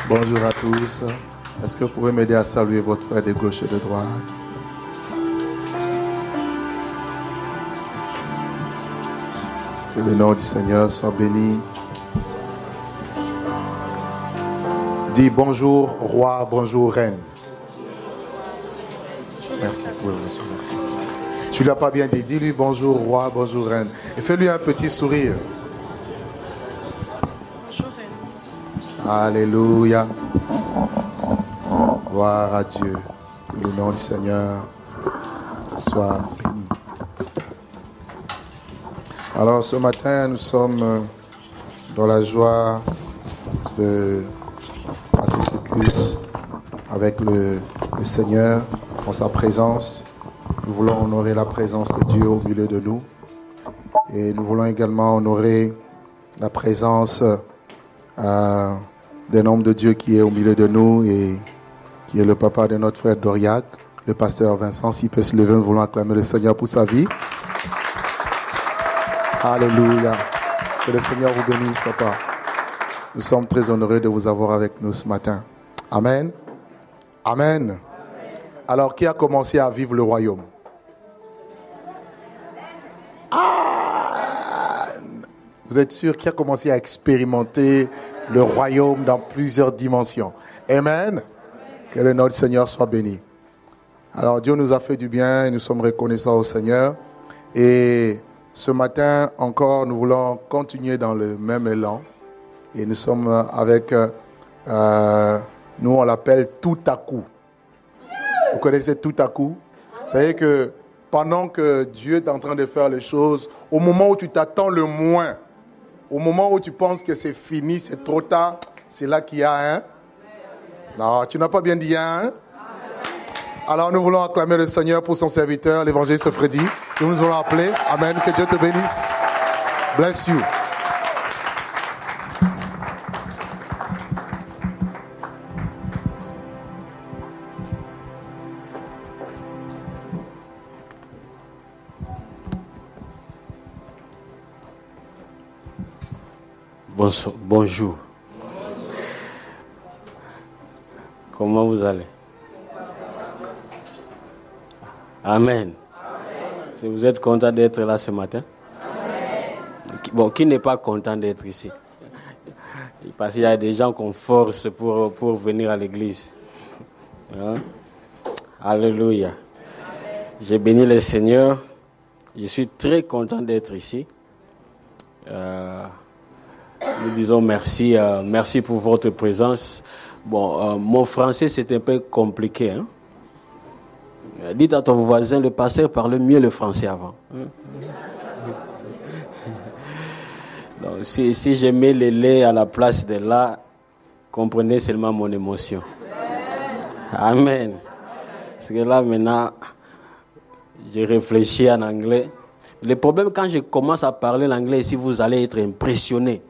Bonjour à tous. Est-ce que vous pouvez m'aider à saluer votre frère de gauche et de droite? Que le nom du Seigneur soit béni. Dis bonjour roi, bonjour reine. Merci. Oui, merci. Tu ne l'as pas bien dit. Dis-lui bonjour roi, bonjour reine. Et fais-lui un petit sourire. Bonjour reine. Alléluia. Gloire à Dieu. Que le nom du Seigneur soit béni. Alors ce matin, nous sommes dans la joie de passer ce culte avec le Seigneur en sa présence. Nous voulons honorer la présence de Dieu au milieu de nous. Et nous voulons également honorer la présence d'un homme de Dieu qui est au milieu de nous et qui est le papa de notre frère Doriac, le pasteur Vincent. S'il peut se lever, nous voulons acclamer le Seigneur pour sa vie. Alléluia. Que le Seigneur vous bénisse, papa. Nous sommes très honorés de vous avoir avec nous ce matin. Amen. Amen. Alors, qui a commencé à vivre le royaume? Vous êtes sûr qui a commencé à expérimenter le royaume dans plusieurs dimensions? Amen. Que le nom du Seigneur soit béni. Alors Dieu nous a fait du bien et nous sommes reconnaissants au Seigneur. Et ce matin encore, nous voulons continuer dans le même élan. Et nous sommes avec, nous on l'appelle tout à coup. Vous connaissez tout à coup? Vous savez que pendant que Dieu est en train de faire les choses, au moment où tu t'attends le moins, au moment où tu penses que c'est fini, c'est trop tard, c'est là qu'il y a un. Non, tu n'as pas bien dit un. Alors nous voulons acclamer le Seigneur pour son serviteur, l'évangéliste Freddy. Nous allons appeler. Amen. Que Dieu te bénisse. Bless you. Bonjour. Comment vous allez? Amen. Si vous êtes content d'être là ce matin? Amen. Bon, qui n'est pas content d'être ici? Parce qu'il y a des gens qu'on force pour venir à l'église. Hein? Alléluia. J'ai béni le Seigneur. Je suis très content d'être ici. Nous disons merci, merci pour votre présence. Bon, mon français c'est un peu compliqué. Hein? Dites à ton voisin, le pasteur parle mieux le français avant. Hein? Donc, si je mets le lait à la place de là, comprenez seulement mon émotion. Amen. Parce que là maintenant, je réfléchis en anglais. Le problème quand je commence à parler l'anglais ici, vous allez être impressionnés.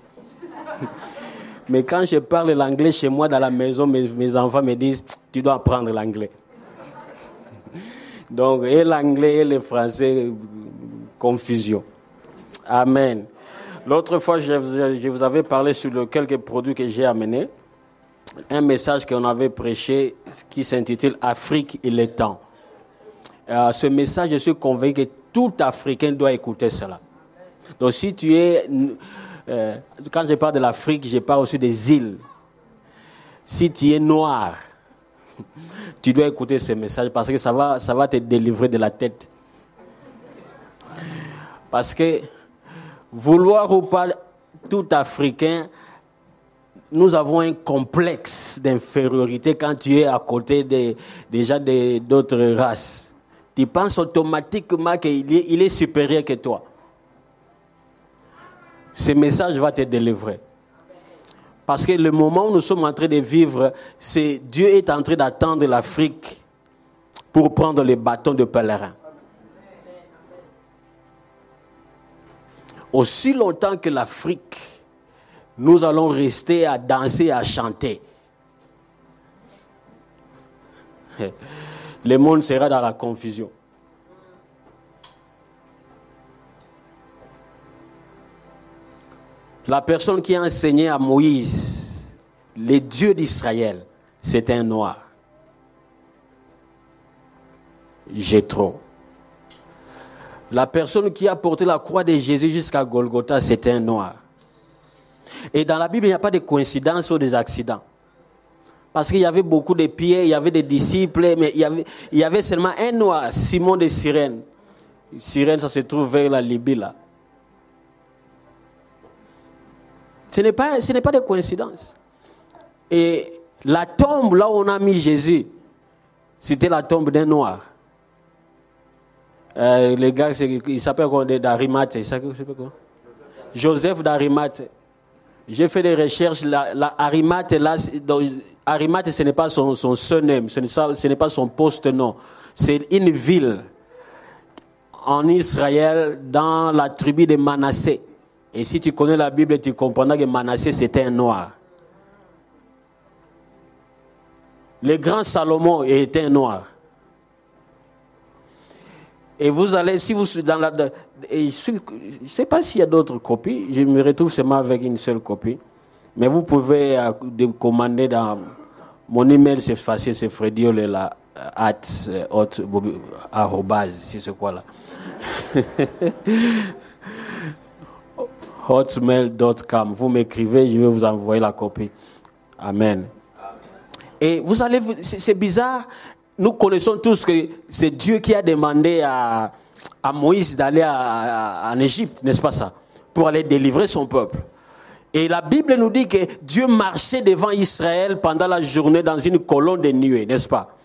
Mais quand je parle l'anglais chez moi dans la maison, mes enfants me disent « Tu dois apprendre l'anglais ». Donc, et l'anglais et le français, confusion. Amen. L'autre fois, je vous avais parlé sur quelques produits que j'ai amenés. Un message qu'on avait prêché qui s'intitule « Afrique, il est temps ». Ce message, je suis convaincu que tout Africain doit écouter cela. Donc, si tu es... quand je parle de l'Afrique, je parle aussi des îles. Si tu es noir, tu dois écouter ce message parce que ça va te délivrer de la tête. Parce que, vouloir ou pas, tout Africain, nous avons un complexe d'infériorité quand tu es à côté d'autres races. Tu penses automatiquement qu'il est supérieur que toi. Ce message va te délivrer. Parce que le moment où nous sommes en train de vivre, c'est Dieu est en train d'attendre l'Afrique pour prendre les bâtons de pèlerin. Aussi longtemps que l'Afrique, nous allons rester à danser, à chanter. Le monde sera dans la confusion. La personne qui a enseigné à Moïse le Dieu d'Israël, c'est un noir. Jéthro. La personne qui a porté la croix de Jésus jusqu'à Golgotha, c'était un noir. Et dans la Bible, il n'y a pas de coïncidence ou des accidents. Parce qu'il y avait beaucoup de Pierre, il y avait des disciples, mais il y avait seulement un noir, Simon de Cyrène. Cyrène, ça se trouve vers la Libye, là. Ce n'est pas de coïncidence. Et la tombe, là où on a mis Jésus, c'était la tombe d'un noir. Les gars, il s'appelle quoi, d'Arimathée. Joseph d'Arimathée. J'ai fait des recherches. Arimathée, là, Arimathée, ce n'est pas son surname, ce n'est pas son poste-nom. C'est une ville en Israël, dans la tribu de Manassé. Et si tu connais la Bible, tu comprendras que Manassé, c'était un noir. Le grand Salomon était un noir. Et vous allez, si vous dans la, je ne sais pas s'il y a d'autres copies, je me retrouve seulement avec une seule copie. Mais vous pouvez commander dans mon email, c'est facile, c'est frediolela @hotmail.com, si c'est quoi là. hotmail.com. Vous m'écrivez, je vais vous envoyer la copie. Amen. Et vous allez, c'est bizarre. Nous connaissons tous que c'est Dieu qui a demandé à Moïse d'aller en Égypte, n'est-ce pas ça? Pour aller délivrer son peuple. Et la Bible nous dit que Dieu marchait devant Israël pendant la journée dans une colonne de nuée, n'est-ce pas?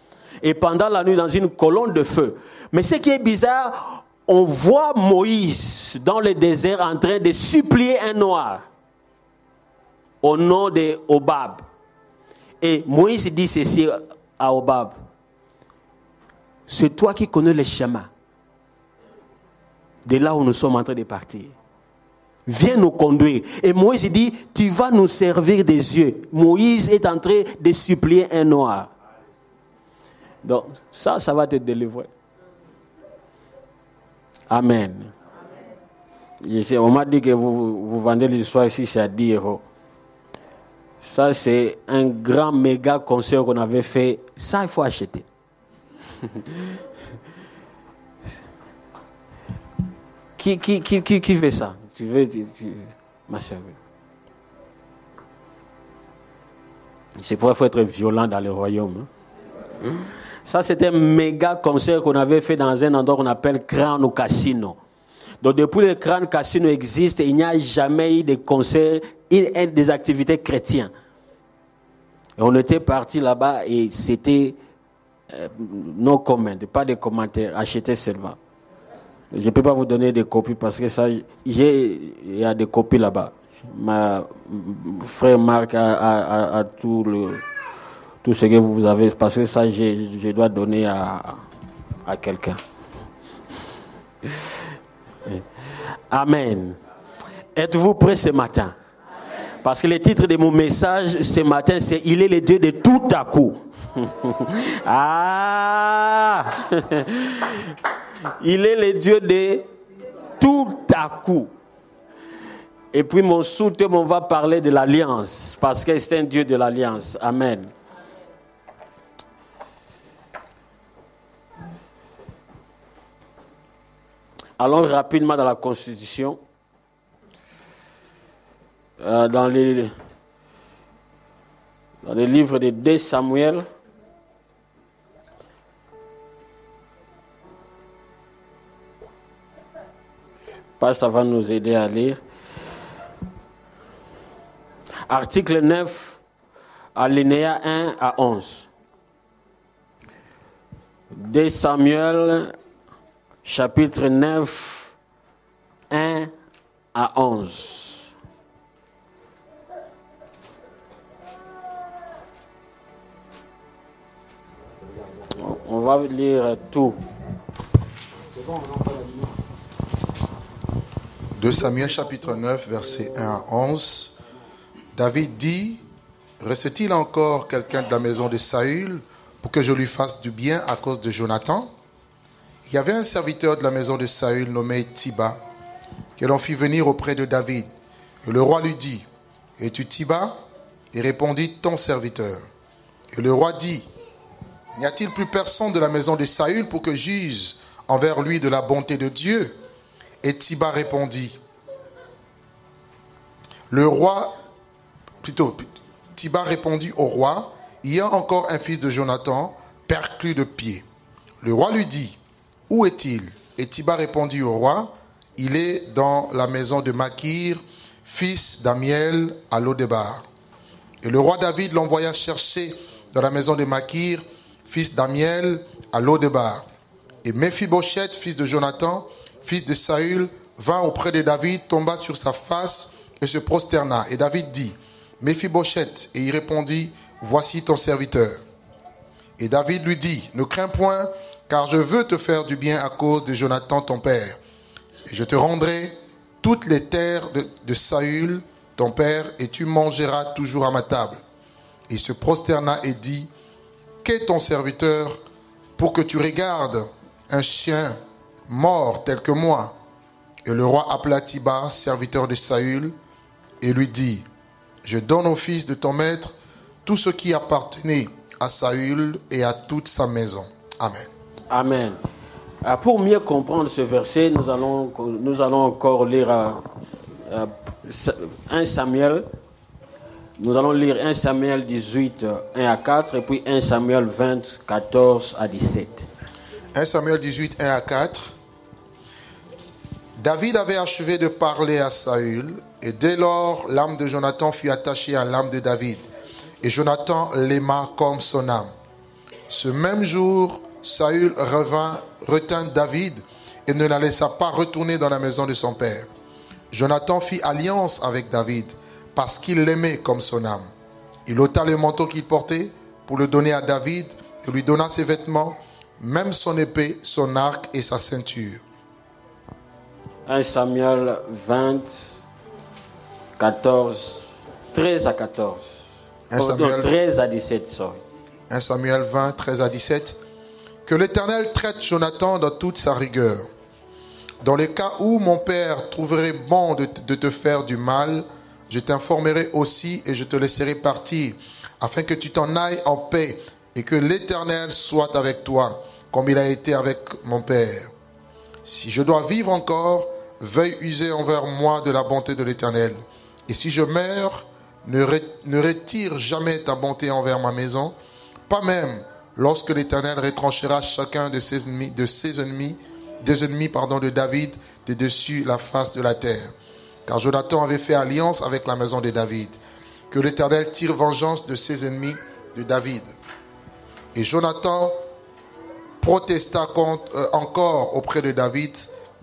Et pendant la nuit dans une colonne de feu. Mais ce qui est bizarre, on voit Moïse dans le désert en train de supplier un noir au nom de Hobab. Et Moïse dit ceci à Hobab: c'est toi qui connais le chemin de là où nous sommes en train de partir. Viens nous conduire. Et Moïse dit, tu vas nous servir des yeux. Moïse est en train de supplier un noir. Donc, ça va te délivrer. Amen. On m'a dit que vous vendez l'histoire ici, c'est à 10 €. Ça, c'est un grand méga concert qu'on avait fait. Ça, il faut acheter. Qui fait ça? Tu veux ma servir. C'est pourquoi il faut être violent dans le royaume. Ça, c'était un méga concert qu'on avait fait dans un endroit qu'on appelle Crown Casino. Donc, depuis le Crown Casino existe, il n'y a jamais eu de concert et des activités chrétiennes. Et on était parti là-bas et c'était no comment, pas de commentaires, achetez seulement. Je ne peux pas vous donner des copies parce que ça, il y a des copies là-bas. Ma frère Marc a tout ce que vous avez, parce que ça, je dois donner à quelqu'un. Amen. Êtes-vous prêts ce matin? Parce que le titre de mon message ce matin, c'est « Il est le Dieu de tout à coup ». Ah! Il est le Dieu de tout à coup. Et puis mon sous-thème, on va parler de l'alliance, parce que c'est un Dieu de l'alliance. Amen. Allons rapidement dans la Constitution. Dans les livres de 2 Samuel. Pasteur va nous aider à lire. Article 9, alinéa 1 à 11. 2 Samuel, chapitre 9, 1 à 11. On va lire tout. 2 Samuel chapitre 9, versets 1 à 11. David dit, reste-t-il encore quelqu'un de la maison de Saül pour que je lui fasse du bien à cause de Jonathan? Il y avait un serviteur de la maison de Saül nommé Tiba, que l'on fit venir auprès de David. Et le roi lui dit, es-tu Tiba? Et répondit, ton serviteur. Et le roi dit, n'y a-t-il plus personne de la maison de Saül pour que juge envers lui de la bonté de Dieu? Et Tsiba répondit, Tsiba répondit au roi, il y a encore un fils de Jonathan, perclus de pied. Le roi lui dit, où est-il? Et Tsiba répondit au roi, il est dans la maison de Makir, fils d'Amiel, à Lodébar. Et le roi David l'envoya chercher dans la maison de Makir, fils d'Amiel, à Lodébar. Et Méphibosheth, fils de Jonathan, fils de Saül, vint auprès de David, tomba sur sa face et se prosterna. Et David dit, Méphibosheth, et il répondit, voici ton serviteur. Et David lui dit, ne crains point, car je veux te faire du bien à cause de Jonathan ton père. Et je te rendrai toutes les terres de Saül ton père, et tu mangeras toujours à ma table. Et il se prosterna et dit, qu'est ton serviteur pour que tu regardes un chien mort tel que moi? Et le roi appela Tsiba, serviteur de Saül, et lui dit, je donne au fils de ton maître tout ce qui appartenait à Saül et à toute sa maison. Amen. Amen. Pour mieux comprendre ce verset, nous allons encore lire 1 Samuel. Nous allons lire 1 Samuel 18, 1 à 4, et puis 1 Samuel 20, 14 à 17. 1 Samuel 18, 1 à 4. David avait achevé de parler à Saül, et dès lors, l'âme de Jonathan fut attachée à l'âme de David, et Jonathan l'aima comme son âme. Ce même jour, Saül retint David et ne la laissa pas retourner dans la maison de son père. Jonathan fit alliance avec David parce qu'il l'aimait comme son âme. Il ôta le manteau qu'il portait pour le donner à David et lui donna ses vêtements, même son épée, son arc et sa ceinture. 1 Samuel 20, 14, 13 à 14. 13 à 17, sorry. 1 Samuel 20, 13 à 17. Que l'Éternel traite Jonathan dans toute sa rigueur. Dans le cas où mon père trouverait bon de te faire du mal, je t'informerai aussi et je te laisserai partir, afin que tu t'en ailles en paix et que l'Éternel soit avec toi, comme il a été avec mon père. Si je dois vivre encore, veuille user envers moi de la bonté de l'Éternel. Et si je meurs, ne retire jamais ta bonté envers ma maison, pas même lorsque l'Éternel retranchera chacun de ses ennemis de David de dessus la face de la terre. Car Jonathan avait fait alliance avec la maison de David. Que l'Éternel tire vengeance de ses ennemis de David. Et Jonathan protesta encore auprès de David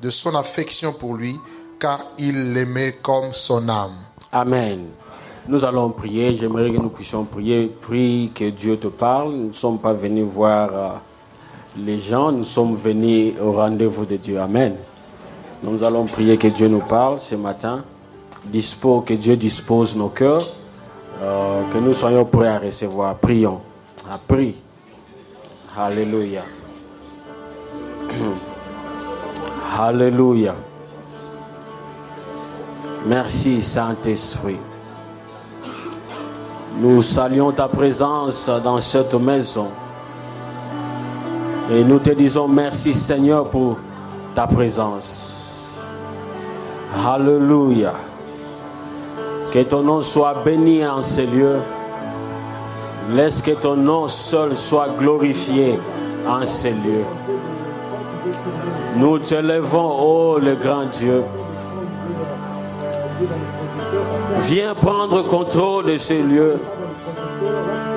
de son affection pour lui, car il l'aimait comme son âme. Amen. Nous allons prier. J'aimerais que nous puissions prier. Prie que Dieu te parle. Nous ne sommes pas venus voir les gens. Nous sommes venus au rendez-vous de Dieu. Amen. Nous allons prier que Dieu nous parle ce matin. Que Dieu dispose nos cœurs. Que nous soyons prêts à recevoir. Prions. Prie. Alléluia. Alléluia. Merci Saint-Esprit. Nous saluons ta présence dans cette maison. Et nous te disons merci Seigneur pour ta présence. Alléluia. Que ton nom soit béni en ces lieux. Laisse que ton nom seul soit glorifié en ces lieux. Nous te levons, ô le grand Dieu. Viens prendre contrôle de ce lieu.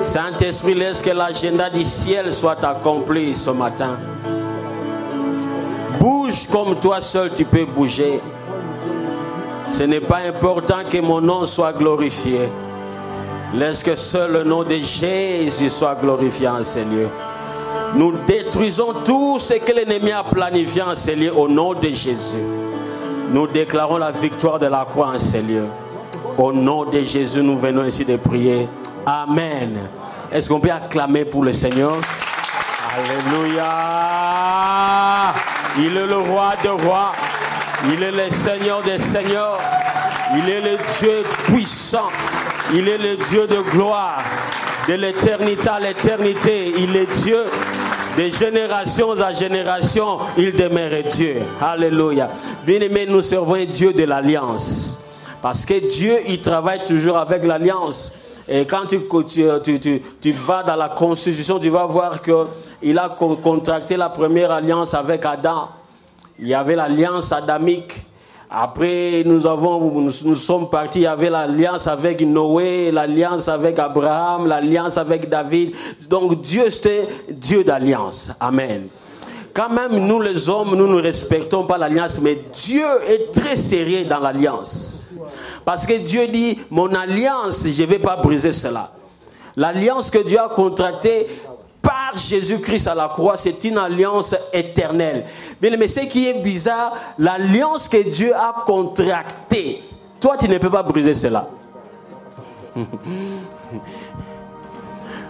Saint-Esprit, laisse que l'agenda du ciel soit accompli ce matin. Bouge comme toi seul tu peux bouger. Ce n'est pas important que mon nom soit glorifié. Laisse que seul le nom de Jésus soit glorifié en ces lieux. Nous détruisons tout ce que l'ennemi a planifié en ces lieux au nom de Jésus. Nous déclarons la victoire de la croix en ces lieux. Au nom de Jésus, nous venons ici de prier. Amen. Est-ce qu'on peut acclamer pour le Seigneur? Alléluia. Il est le roi des rois. Il est le Seigneur des seigneurs. Il est le Dieu puissant. Il est le Dieu de gloire, de l'éternité à l'éternité. Il est Dieu de génération à génération. Il demeure Dieu. Alléluia. Bien-aimés, nous servons un Dieu de l'alliance. Parce que Dieu, il travaille toujours avec l'alliance. Et quand tu vas dans la Constitution, tu vas voir qu'il a contracté la première alliance avec Adam. Il y avait l'alliance adamique. Après, nous sommes partis, il y avait l'alliance avec Noé, l'alliance avec Abraham, l'alliance avec David. Donc Dieu, c'était Dieu d'alliance. Amen. Quand même, nous les hommes, nous ne respectons pas l'alliance, mais Dieu est très sérieux dans l'alliance. Parce que Dieu dit, mon alliance, je ne vais pas briser cela. L'alliance que Dieu a contractée par Jésus-Christ à la croix, c'est une alliance éternelle. Mais ce qui est bizarre, l'alliance que Dieu a contractée, toi tu ne peux pas briser cela.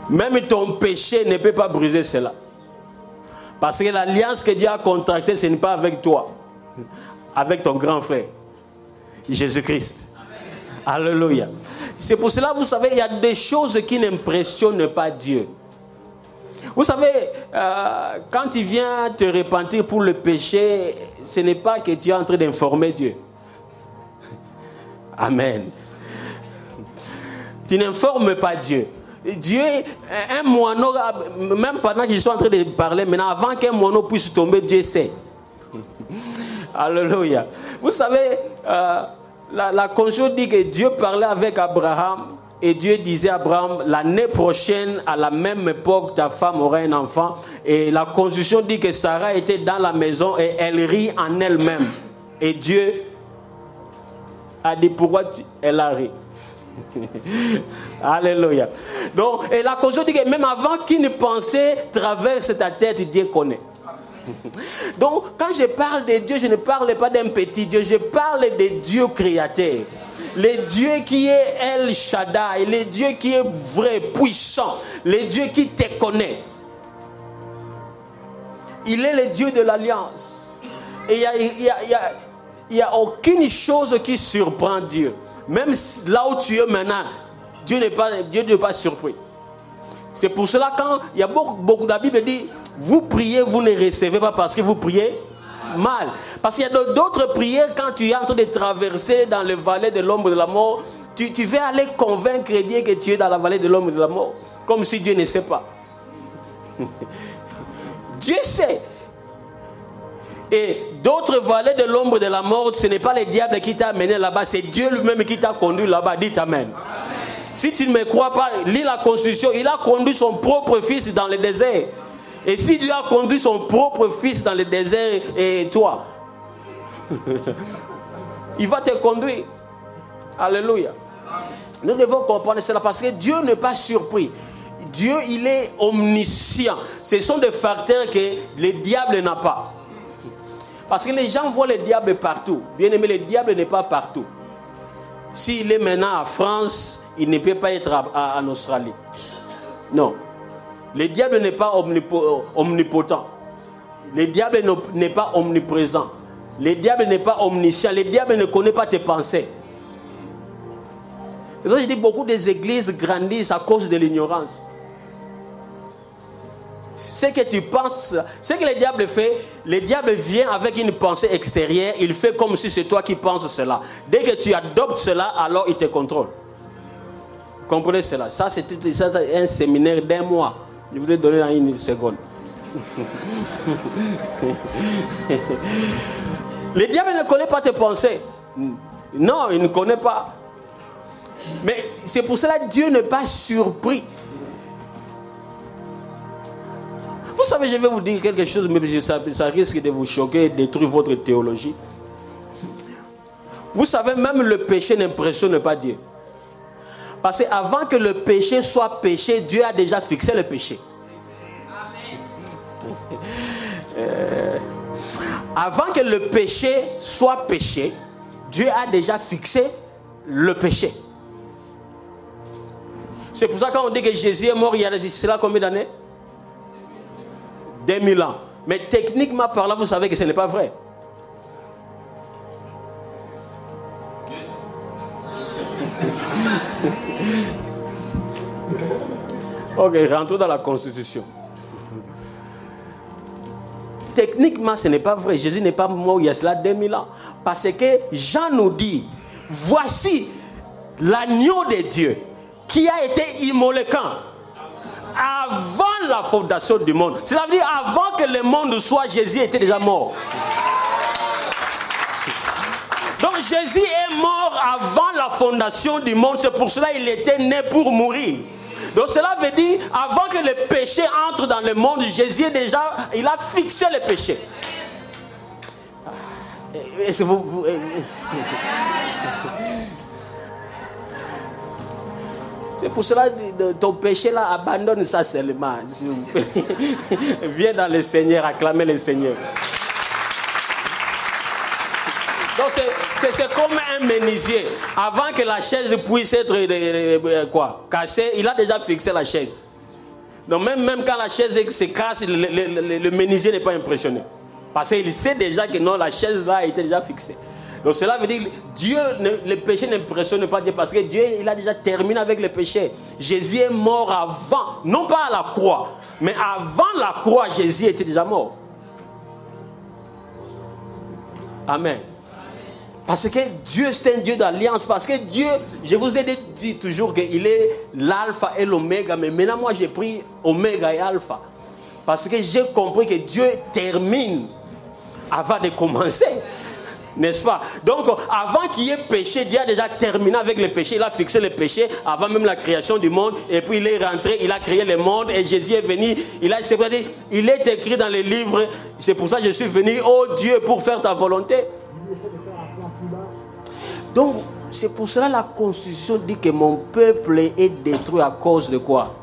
Même ton péché ne peut pas briser cela. Parce que l'alliance que Dieu a contractée, ce n'est pas avec toi, avec ton grand frère, Jésus-Christ. Alléluia. C'est pour cela, vous savez, il y a des choses qui n'impressionnent pas Dieu. Vous savez, quand tu viens te repentir pour le péché, ce n'est pas que tu es en train d'informer Dieu. Amen. Tu n'informes pas Dieu. Dieu, un moineau, même pendant que je suis en train de parler, maintenant, avant qu'un moineau puisse tomber, Dieu sait. Alléluia. Vous savez, la Constitution dit que Dieu parlait avec Abraham. Et Dieu disait à Abraham, l'année prochaine, à la même époque, ta femme aura un enfant. Et la Constitution dit que Sarah était dans la maison et elle rit en elle-même. Et Dieu a dit, pourquoi elle a ri? Alléluia. Donc, et la Constitution dit que même avant qu'une pensée traverse ta tête, Dieu connaît. Donc, quand je parle de Dieu, je ne parle pas d'un petit Dieu, je parle de Dieu créateur. Le Dieu qui est El Shaddai, le Dieu qui est vrai, puissant, le Dieu qui te connaît. Il est le Dieu de l'alliance. Et il n'y a aucune chose qui surprend Dieu. Même là où tu es maintenant, Dieu n'est pas surpris. C'est pour cela quand il y a beaucoup de la Bible dit, vous priez, vous ne recevez pas parce que vous priez mal. Parce qu'il y a d'autres prières quand tu es en train de traverser dans le vallée de l'ombre de la mort, tu vas aller convaincre Dieu que tu es dans la vallée de l'ombre de la mort. Comme si Dieu ne sait pas. Dieu sait. Et d'autres vallées de l'ombre de la mort, ce n'est pas le diable qui t'a amené là-bas, c'est Dieu lui-même qui t'a conduit là-bas. Dites Amen. Si tu ne me crois pas, lis la Constitution. Il a conduit son propre fils dans le désert. Et si Dieu a conduit son propre fils dans le désert, et toi, il va te conduire. Alléluia. Nous devons comprendre cela parce que Dieu n'est pas surpris. Dieu, il est omniscient. Ce sont des facteurs que le diable n'a pas. Parce que les gens voient le diable partout. Bien aimé, le diable n'est pas partout. S'il est maintenant en France, il ne peut pas être en Australie. Non. Le diable n'est pas omnipotent. Le diable n'est pas omniprésent. Le diable n'est pas omniscient. Le diable ne connaît pas tes pensées. C'est pour ça que je dis beaucoup des églises grandissent à cause de l'ignorance. Ce que tu penses, ce que le diable fait, le diable vient avec une pensée extérieure, il fait comme si c'est toi qui penses cela. Dès que tu adoptes cela, alors il te contrôle. Comprenez cela. Ça, c'est un séminaire d'1 mois. Je vous ai donné dans 1 seconde. Le diable ne connaît pas tes pensées. Non, il ne connaît pas. Mais c'est pour cela que Dieu n'est pas surpris. Vous savez, je vais vous dire quelque chose, mais ça risque de vous choquer et de détruire votre théologie. Vous savez, même le péché n'impressionne pas Dieu. Parce qu'avant que le péché soit péché, Dieu a déjà fixé le péché. Avant que le péché soit péché, Dieu a déjà fixé le péché. C'est pour ça qu'on dit que Jésus est mort il y a cela combien d'années? 2000 ans. Mais techniquement parlant, vous savez que ce n'est pas vrai. Ok, rentrons dans la Constitution. Techniquement, ce n'est pas vrai. Jésus n'est pas mort il y a cela 2000 ans. Parce que Jean nous dit, voici l'agneau de Dieu qui a été immolé quand? Avant la fondation du monde. Cela veut dire avant que le monde soit, Jésus était déjà mort. Donc Jésus est mort avant la fondation du monde. C'est pour cela qu'il était né pour mourir. Donc cela veut dire, avant que le péché entre dans le monde, Jésus il a fixé le péché. Est-ce que c'est pour cela que ton péché là, abandonne ça seulement. Viens dans le Seigneur, acclamer le Seigneur. Donc c'est comme un menuisier. Avant que la chaise puisse être cassée, il a déjà fixé la chaise. Donc même quand la chaise se casse, le menuisier n'est pas impressionné. Parce qu'il sait déjà que non, la chaise là a été déjà fixée. Donc cela veut dire que Dieu, le péché n'impressionne pas Dieu parce que Dieu, il a déjà terminé avec le péché. Jésus est mort avant, non pas à la croix, mais avant la croix, Jésus était déjà mort. Amen. Parce que Dieu, c'est un Dieu d'alliance. Parce que Dieu, je vous ai dit toujours qu'il est l'alpha et l'oméga. Mais maintenant, moi, j'ai pris oméga et alpha. Parce que j'ai compris que Dieu termine avant de commencer. N'est-ce pas? Donc, avant qu'il y ait péché, Dieu a déjà terminé avec le péché. Il a fixé le péché avant même la création du monde. Et puis, il est rentré, il a créé le monde. Et Jésus est venu. Il est écrit dans les livres. C'est pour ça que je suis venu, oh Dieu, pour faire ta volonté. Donc, c'est pour cela que la Constitution dit que mon peuple est détruit à cause de quoi?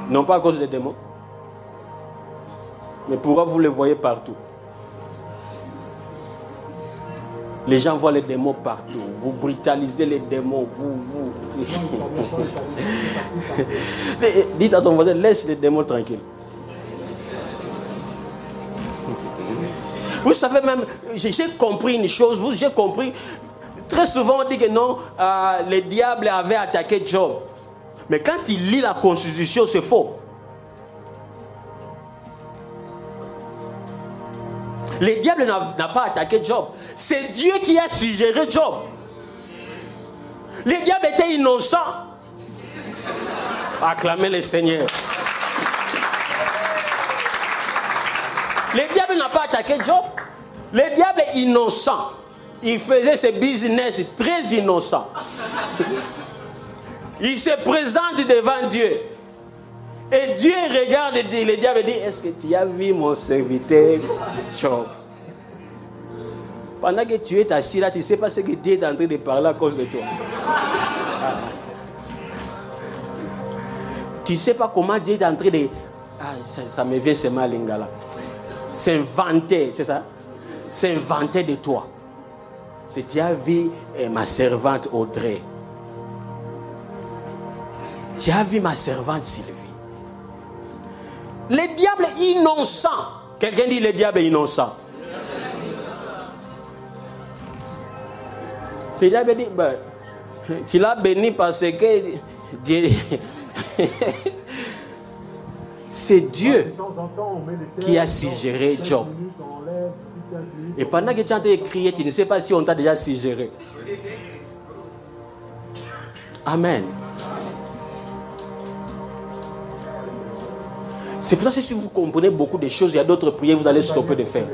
Non pas à cause des démons. Mais pourquoi vous les voyez partout? Les gens voient les démons partout. Vous brutalisez les démons. Vous. Dites à ton voisin, laisse les démons tranquilles. Vous savez même, j'ai compris une chose. J'ai compris. Très souvent on dit que non, le diable avait attaqué Job. Mais quand il lit la Constitution, c'est faux. Le diable n'a pas attaqué Job. C'est Dieu qui a suggéré Job. Le diable était innocent. Acclamez le Seigneur. Le diable n'a pas attaqué Job. Le diable est innocent. Il faisait ses business très innocent. Il se présente devant Dieu. Et Dieu regarde et le diable dit, est-ce que tu as vu mon serviteur Job? Pendant que tu es assis là, tu ne sais pas ce que Dieu est en train de parler à cause de toi. Tu ne sais pas comment Dieu est en train de... ça me vient seulement à Lingala. S'inventer, c'est ça? S'inventer de toi. C'est tu as vu ma servante Audrey. Tu as vu ma servante Sylvie. Le diable est innocent. Quelqu'un dit le diable est innocent. Le diable dit, ben, tu l'as béni parce que Dieu... C'est Dieu qui a suggéré Job. Et pendant que tu es en train de crier, tu ne sais pas si on t'a déjà suggéré. Amen. C'est pour ça que si vous comprenez beaucoup de choses, il y a d'autres prières, vous allez stopper de faire.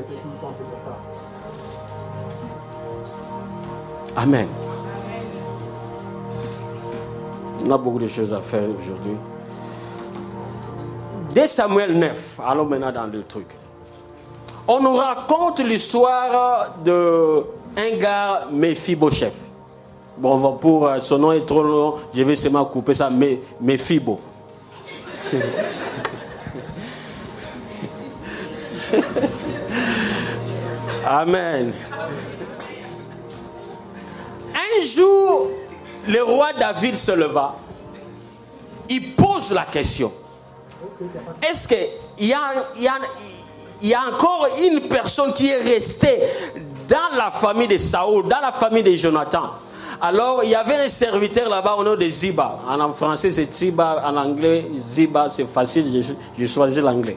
Amen. On a beaucoup de choses à faire aujourd'hui. Dès Samuel 9, allons maintenant dans le truc. On nous raconte l'histoire d'un gars, Mephibosheth. Bon, pour son nom est trop long, je vais seulement couper ça, Mephibo. Amen. Un jour, le roi David se leva. Il pose la question. Est-ce qu'il y a encore une personne qui est restée dans la famille de Saoul, dans la famille de Jonathan. Alors, il y avait un serviteur là-bas au nom de Ziba. En français, c'est Ziba. En anglais, Ziba, c'est facile. J'ai choisi l'anglais.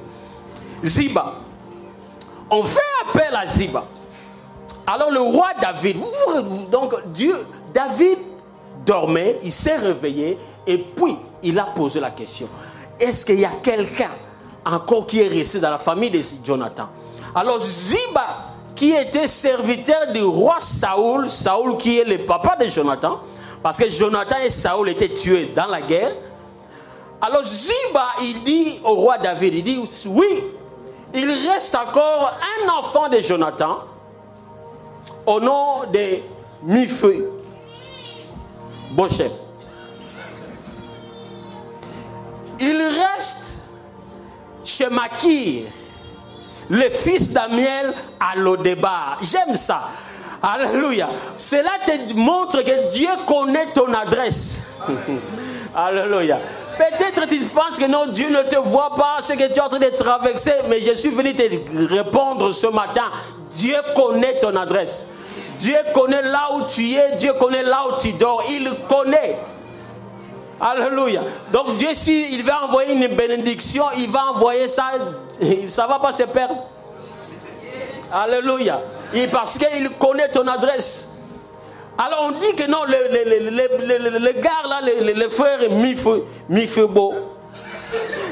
Ziba. On fait appel à Ziba. Alors, le roi David, donc David dormait, il s'est réveillé et puis il a posé la question. Est-ce qu'il y a quelqu'un encore qui est resté dans la famille de Jonathan? Alors, Ziba, qui était serviteur du roi Saoul, Saoul qui est le papa de Jonathan, parce que Jonathan et Saoul étaient tués dans la guerre. Alors Ziba, il dit au roi David, il dit, oui, il reste encore un enfant de Jonathan, au nom de Mifeu, bon chef. Il reste chez Makir, le fils d'Amiel à Lodébar. J'aime ça. Alléluia. Cela te montre que Dieu connaît ton adresse. Alléluia. Peut-être tu penses que non, Dieu ne te voit pas, ce que tu es en train de traverser, mais je suis venu te répondre ce matin. Dieu connaît ton adresse. Dieu connaît là où tu es, Dieu connaît là où tu dors. Il connaît. Alléluia. Donc Dieu, s'il va envoyer une bénédiction, il va envoyer ça, ça ne va pas se perdre. Alléluia. Et parce qu'il connaît ton adresse. Alors on dit que non, le gars là, le frère Mifebo,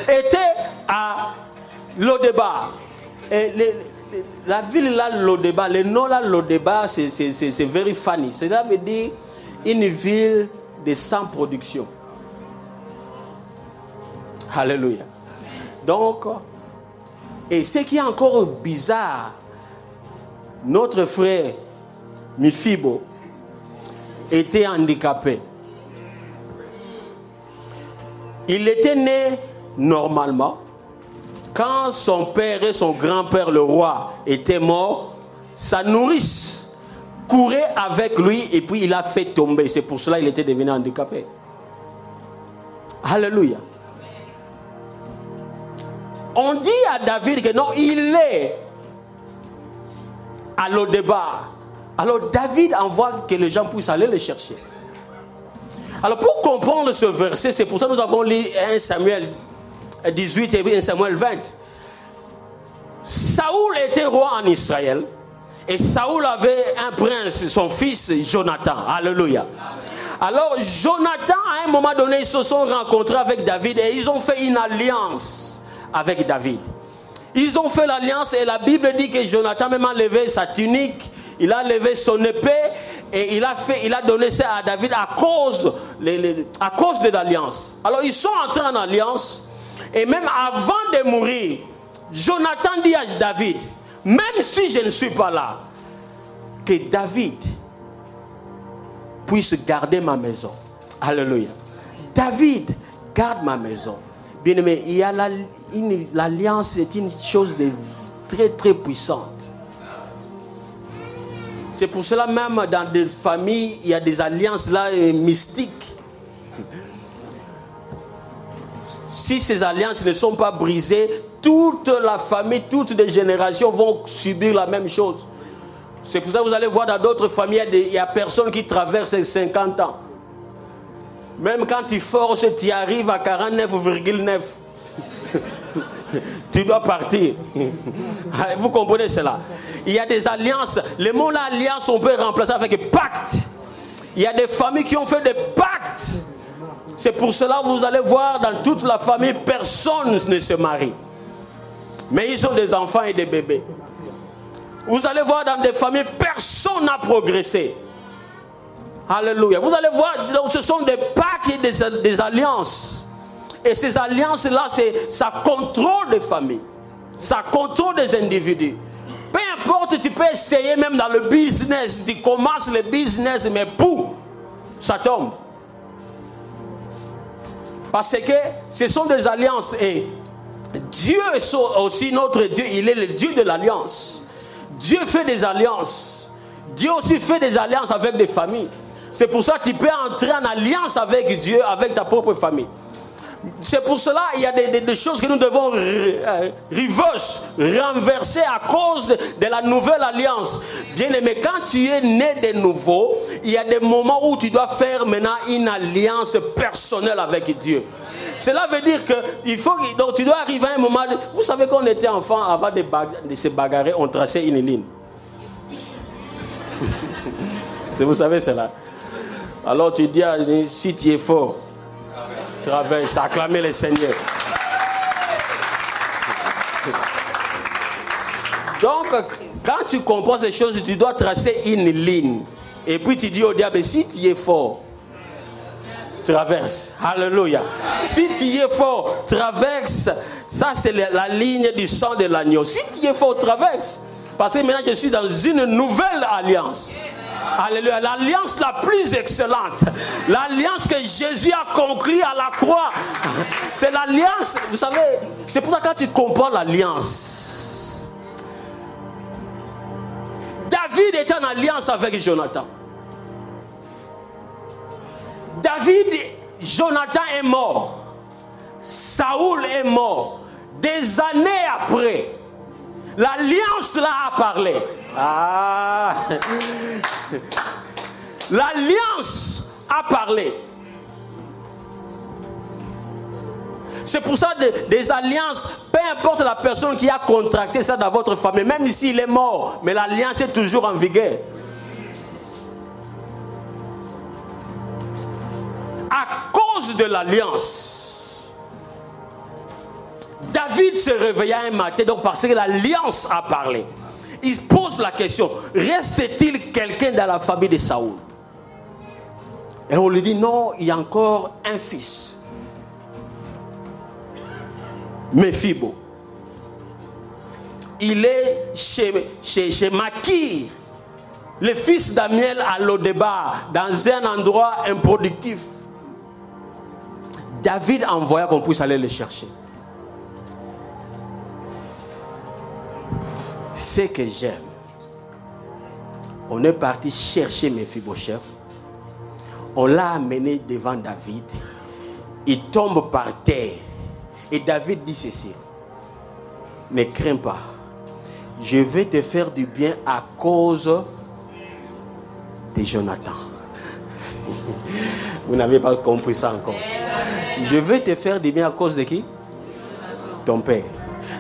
était à Lodébar. Et la ville là, Lodébar, le nom là, Lodébar, c'est very funny. Cela veut dire une ville de sans production. Alléluia. Donc, et ce qui est encore bizarre, notre frère Mifibo était handicapé. Il était né normalement. Quand son père et son grand-père, le roi, étaient morts, sa nourrice courait avec lui et puis il a fait tomber. C'est pour cela qu'il était devenu handicapé. Alléluia. On dit à David que non, il est à Lodébar. Alors David envoie que les gens puissent aller le chercher. Alors pour comprendre ce verset, c'est pour ça que nous avons lu 1 Samuel 18 et 1 Samuel 20. Saoul était roi en Israël et Saoul avait un prince, son fils Jonathan. Alléluia. Alors Jonathan, à un moment donné, ils se sont rencontrés avec David et ils ont fait une alliance avec David. Ils ont fait l'alliance et la Bible dit que Jonathan même a levé sa tunique, il a levé son épée et il a donné ça à David à cause de l'alliance. Alors ils sont entrés en alliance et même avant de mourir, Jonathan dit à David, même si je ne suis pas là, que David puisse garder ma maison. Alléluia. David garde ma maison. Bien aimé, il y a l'alliance est une chose de très très puissante. C'est pour cela même dans des familles, il y a des alliances là mystiques. Si ces alliances ne sont pas brisées, toute la famille, toutes les générations vont subir la même chose. C'est pour ça que vous allez voir dans d'autres familles, il y a personne qui traverse 50 ans. Même quand tu forces, tu arrives à 49,9. Tu dois partir. Vous comprenez cela? Il y a des alliances. Le mot alliance, on peut remplacer avec pacte. Il y a des familles qui ont fait des pactes. C'est pour cela que vous allez voir dans toute la famille, personne ne se marie. Mais ils ont des enfants et des bébés. Vous allez voir dans des familles, personne n'a progressé. Alléluia. Vous allez voir, donc ce sont des pactes et des alliances. Et ces alliances-là, ça contrôle les familles. Ça contrôle des individus. Peu importe, tu peux essayer même dans le business. Tu commences le business, mais pouf, ça tombe. Parce que ce sont des alliances. Et Dieu est aussi notre Dieu. Il est le Dieu de l'alliance. Dieu fait des alliances. Dieu aussi fait des alliances avec des familles. C'est pour ça que tu peux entrer en alliance avec Dieu, avec ta propre famille. C'est pour cela qu'il y a des choses que nous devons renverser à cause de la nouvelle alliance. Bien aimé, quand tu es né de nouveau, il y a des moments où tu dois faire maintenant une alliance personnelle avec Dieu. Cela veut dire que donc tu dois arriver à un moment. Vous savez qu'on était enfant, avant de se bagarrer, on traçait une ligne. Vous savez cela. Alors tu dis, si tu es fort, traverse, acclamer le Seigneur. Donc, quand tu comprends ces choses, tu dois tracer une ligne. Et puis tu dis au diable, si tu es fort, traverse. Alléluia. Si tu es fort, traverse. Ça, c'est la ligne du sang de l'agneau. Si tu es fort, traverse. Parce que maintenant, je suis dans une nouvelle alliance. Alléluia. L'alliance la plus excellente. L'alliance que Jésus a conclue à la croix. C'est l'alliance. Vous savez, c'est pour ça que quand tu comprends l'alliance. David était en alliance avec Jonathan. Jonathan est mort. Saoul est mort. Des années après, l'alliance là a parlé. L'alliance a parlé. C'est pour ça des alliances, peu importe la personne qui a contracté ça dans votre famille, même s'il est mort, mais l'alliance est toujours en vigueur. À cause de l'alliance, David se réveilla un matin, donc parce que l'alliance a parlé. Il pose la question, reste-t-il quelqu'un dans la famille de Saoul? Et on lui dit, non, il y a encore un fils. Mephibo. Il est chez Makir, le fils d'Amiel à Lodébar, dans un endroit improductif. David envoya qu'on puisse aller le chercher. Ce que j'aime, on est parti chercher Mephibosheth. On l'a amené devant David. Il tombe par terre. Et David dit ceci: ne crains pas, je vais te faire du bien à cause de Jonathan. Vous n'avez pas compris ça encore. Je vais te faire du bien à cause de qui? Ton père.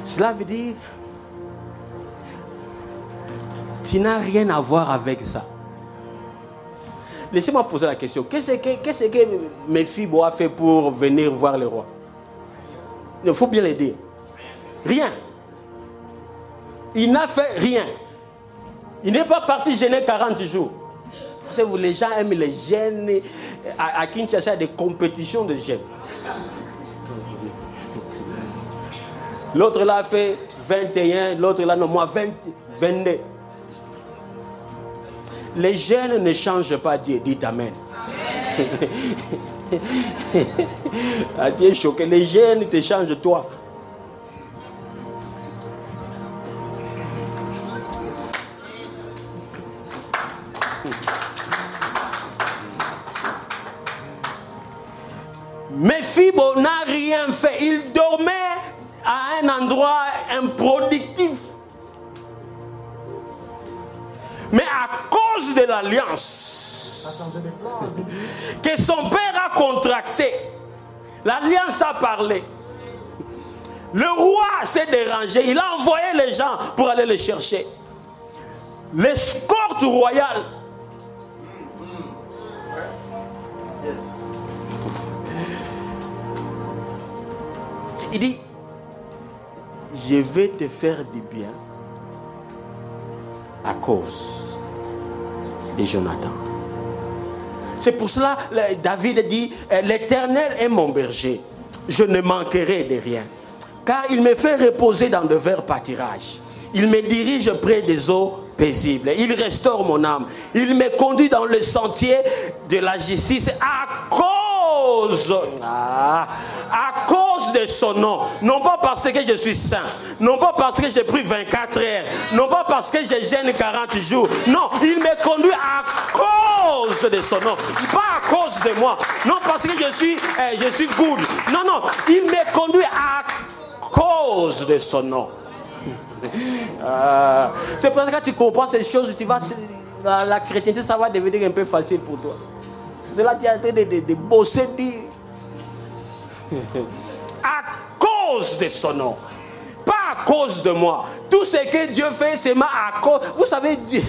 Cela veut dire, tu n'as rien à voir avec ça. Laissez-moi poser la question. Qu'est-ce que Mephibo a fait pour venir voir le roi? Il faut bien le dire. Rien. Il n'a fait rien. Il n'est pas parti gêner 40 jours. Parce que les gens aiment les gènes. À Kinshasa, il y a des compétitions de gènes. L'autre là a fait 21, l'autre là, non, moi 22. Les gènes ne changent pas Dieu. Dites Amen. Ah, tu es choqué. Les gènes te changent toi. Mephibo n'a rien fait. Il dormait à un endroit improductif. Mais à cause de l'alliance que son père a contractée, l'alliance a parlé. Le roi s'est dérangé. Il a envoyé les gens pour aller le chercher. L'escorte royale. Il dit, je vais te faire du bien à cause de Jonathan. C'est pour cela que David dit, l'Éternel est mon berger, je ne manquerai de rien. Car il me fait reposer dans de verts pâturages. Il me dirige près des eaux paisibles. Il restaure mon âme. Il me conduit dans le sentier de la justice à cause cause de son nom. Non pas parce que je suis saint. Non pas parce que j'ai pris 24 heures. Non pas parce que je gêne 40 jours. Non, il me conduit à cause de son nom. Pas à cause de moi. Non parce que je suis good. Non, non, il me conduit à cause de son nom. C'est parce que tu comprends ces choses, tu vas, la chrétienté, ça va devenir un peu facile pour toi. C'est là que tu es en train de bosser, dire à cause de son nom, pas à cause de moi. Tout ce que Dieu fait, c'est à cause. Vous savez, Dieu.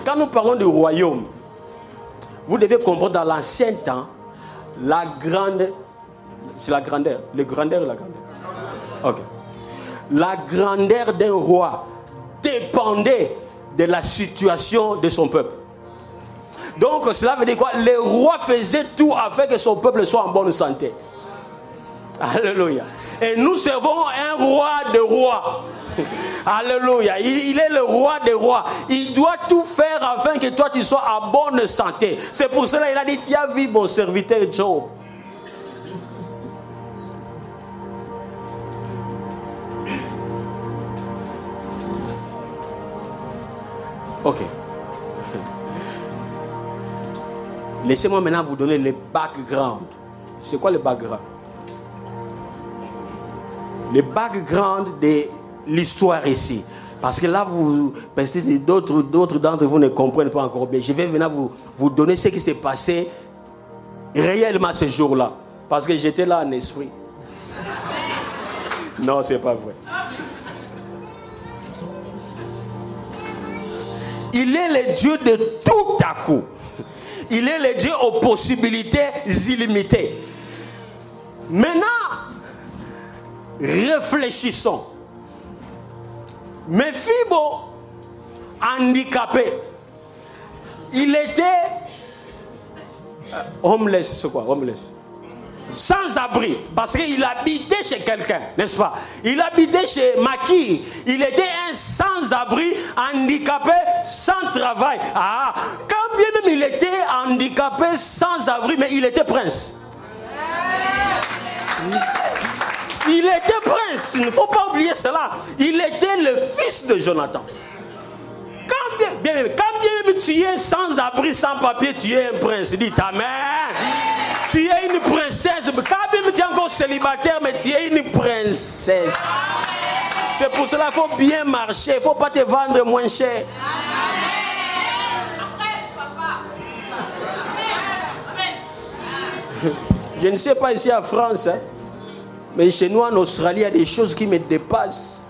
Quand nous parlons du royaume, vous devez comprendre dans l'ancien temps, la grande. C'est la grandeur. Le grandeur et la grandeur. Ok. La grandeur d'un roi dépendait de la situation de son peuple. Donc cela veut dire quoi? Le roi faisait tout afin que son peuple soit en bonne santé. Alléluia. Et nous servons un roi de rois. Alléluia. Il est le roi des rois. Il doit tout faire afin que toi tu sois en bonne santé. C'est pour cela qu'il a dit: tu as vu mon serviteur Job. Ok. Laissez-moi maintenant vous donner le background. C'est quoi le background? Le background de l'histoire ici. Parce que là, d'autres d'entre vous ne comprennent pas encore bien. Je vais maintenant vous donner ce qui s'est passé réellement ce jour-là. Parce que j'étais là en esprit. Non, c'est pas vrai. Il est le Dieu de tout à coup. Il est le Dieu aux possibilités illimitées. Maintenant, réfléchissons. Mephibo, handicapé, il était homeless, c'est quoi homeless? Sans abri, parce qu'il habitait chez quelqu'un, n'est-ce pas? Il habitait chez Maki. Il était un sans-abri, handicapé, sans travail. Quand bien même il était handicapé, sans abri, mais il était prince. Il était prince, il ne faut pas oublier cela. Il était le fils de Jonathan. Quand bien même tu es sans abri, sans papier, tu es un prince. Dis amen. Tu es une princesse. Quand même tu es encore célibataire, mais tu es une princesse. C'est pour cela qu'il faut bien marcher. Il ne faut pas te vendre moins cher. Je ne sais pas ici en France, hein, mais chez nous en Australie, il y a des choses qui me dépassent.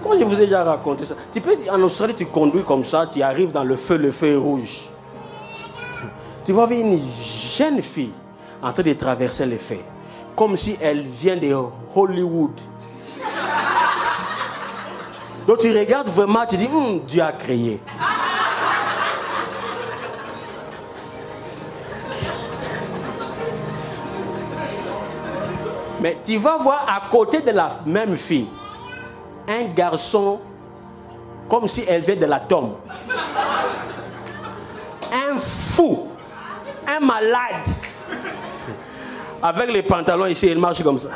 Quand je vous ai déjà raconté ça, en Australie, tu conduis comme ça, tu arrives dans le feu est rouge. Tu vois une jeune fille en train de traverser le feu, comme si elle vient de Hollywood. Donc tu regardes vraiment, tu dis, Dieu a créé. Mais tu vas voir à côté de la même fille, un garçon comme si elle vient de la tombe. Un fou, un malade. Avec les pantalons ici, il marche comme ça.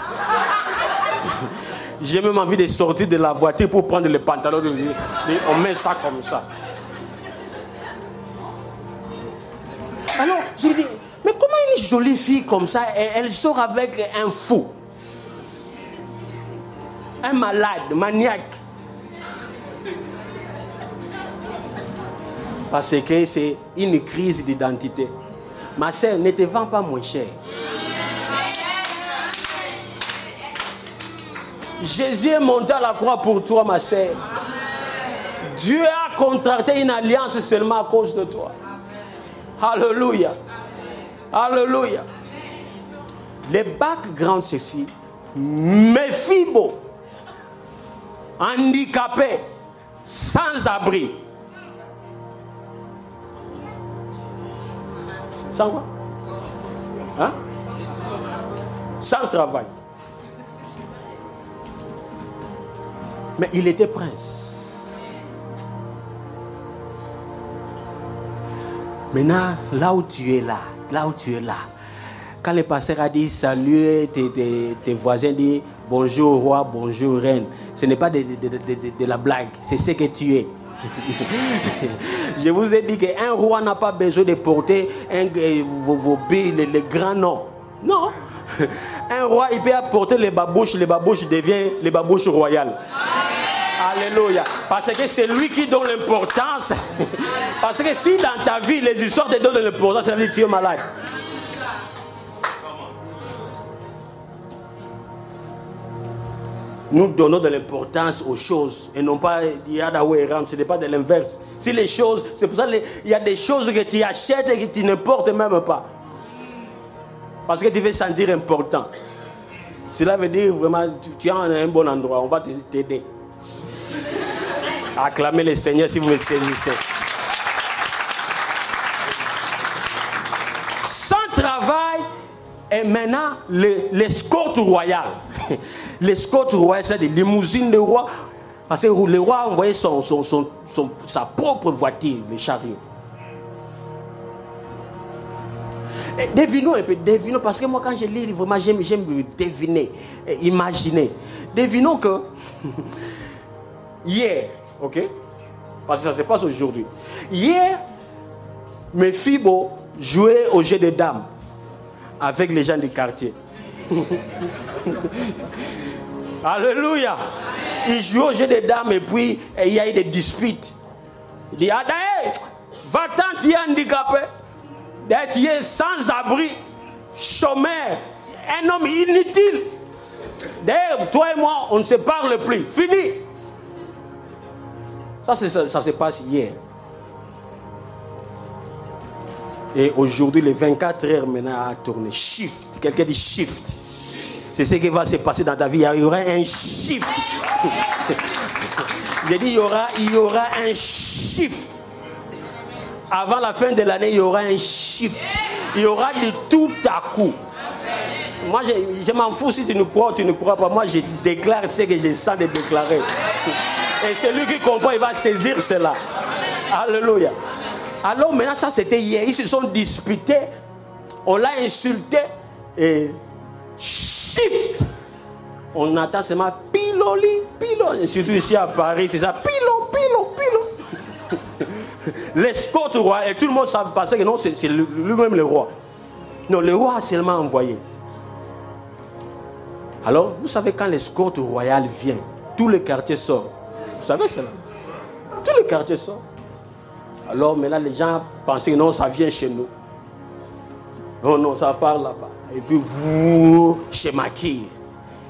J'ai même envie de sortir de la voiture pour prendre les pantalons. On met ça comme ça. Alors, je dis, mais comment une jolie fille comme ça, elle sort avec un fou? Un malade, maniaque. Parce que c'est une crise d'identité. Ma sœur, ne te vends pas moins cher. Jésus est monté à la croix pour toi, ma sœur. Dieu a contracté une alliance seulement à cause de toi. Alléluia. Alléluia. Le background, c'est ici. Mephibo, handicapé, sans abri. Sans quoi? Hein? Sans travail. Mais il était prince. Maintenant, là où tu es là, quand le pasteur a dit salut tes voisins, dit bonjour roi, bonjour reine, ce n'est pas de la blague, c'est ce que tu es. Je vous ai dit qu'un roi n'a pas besoin de porter vos billes, les grands noms. Non. Un roi, il peut apporter les babouches devient les babouches royales. Alléluia. Parce que c'est lui qui donne l'importance. Parce que si dans ta vie, les histoires te donnent de l'importance, ça veut dire que tu es malade. Nous donnons de l'importance aux choses et non pas ce n'est pas de l'inverse. Si les choses, c'est pour ça qu'il y a des choses que tu achètes et que tu ne portes même pas. Parce que tu veux sentir important. Cela veut dire vraiment, tu es en un bon endroit, on va t'aider. Acclamez le Seigneur si vous me saisissez. Sans travail, et maintenant, l'escorte royale. L'escorte royale, c'est des limousines de roi. Parce que le roi envoyait sa propre voiture, le chariot. Et devinons un peu, devinons, parce que moi quand je lis, vraiment j'aime deviner, imaginer. Devinons que hier, ok, parce que ça se passe aujourd'hui. Hier, Mephibo jouait au jeu de dames avec les gens du quartier. Alléluia. Il jouait au jeu de dames et puis il y a eu des disputes. Il dit, Adaïe, va-t'en, tu es handicapé. Tu es sans abri, chômeur, un homme inutile. D'ailleurs, toi et moi, on ne se parle plus. Fini. Ça se passe hier. Et aujourd'hui, les 24 heures maintenant à tourner. Shift. Quelqu'un dit shift. C'est ce qui va se passer dans ta vie. Il y aura un shift. J'ai dit, il y aura un shift. Avant la fin de l'année, il y aura un shift. Il y aura de tout à coup. Moi, je m'en fous si tu ne crois ou tu ne crois pas. Moi, je déclare ce que je sens de déclarer. Et celui qui comprend, il va saisir cela. Alléluia. Alors maintenant, ça c'était hier. Ils se sont disputés. On l'a insulté. Et shift. On entend seulement piloli, piloli. Surtout ici à Paris, c'est ça. Pilo, pilo, pilo. L'escorte roi, et tout le monde savait parce que non, c'est lui-même le roi. Non, le roi a seulement envoyé. Alors, vous savez, quand l'escorte royale vient, tout le quartier sort. Vous savez cela? Tout le quartier sort. Alors maintenant, les gens pensaient que non, ça vient chez nous. Non, non, ça part là-bas. Et puis, vous, chez Makir.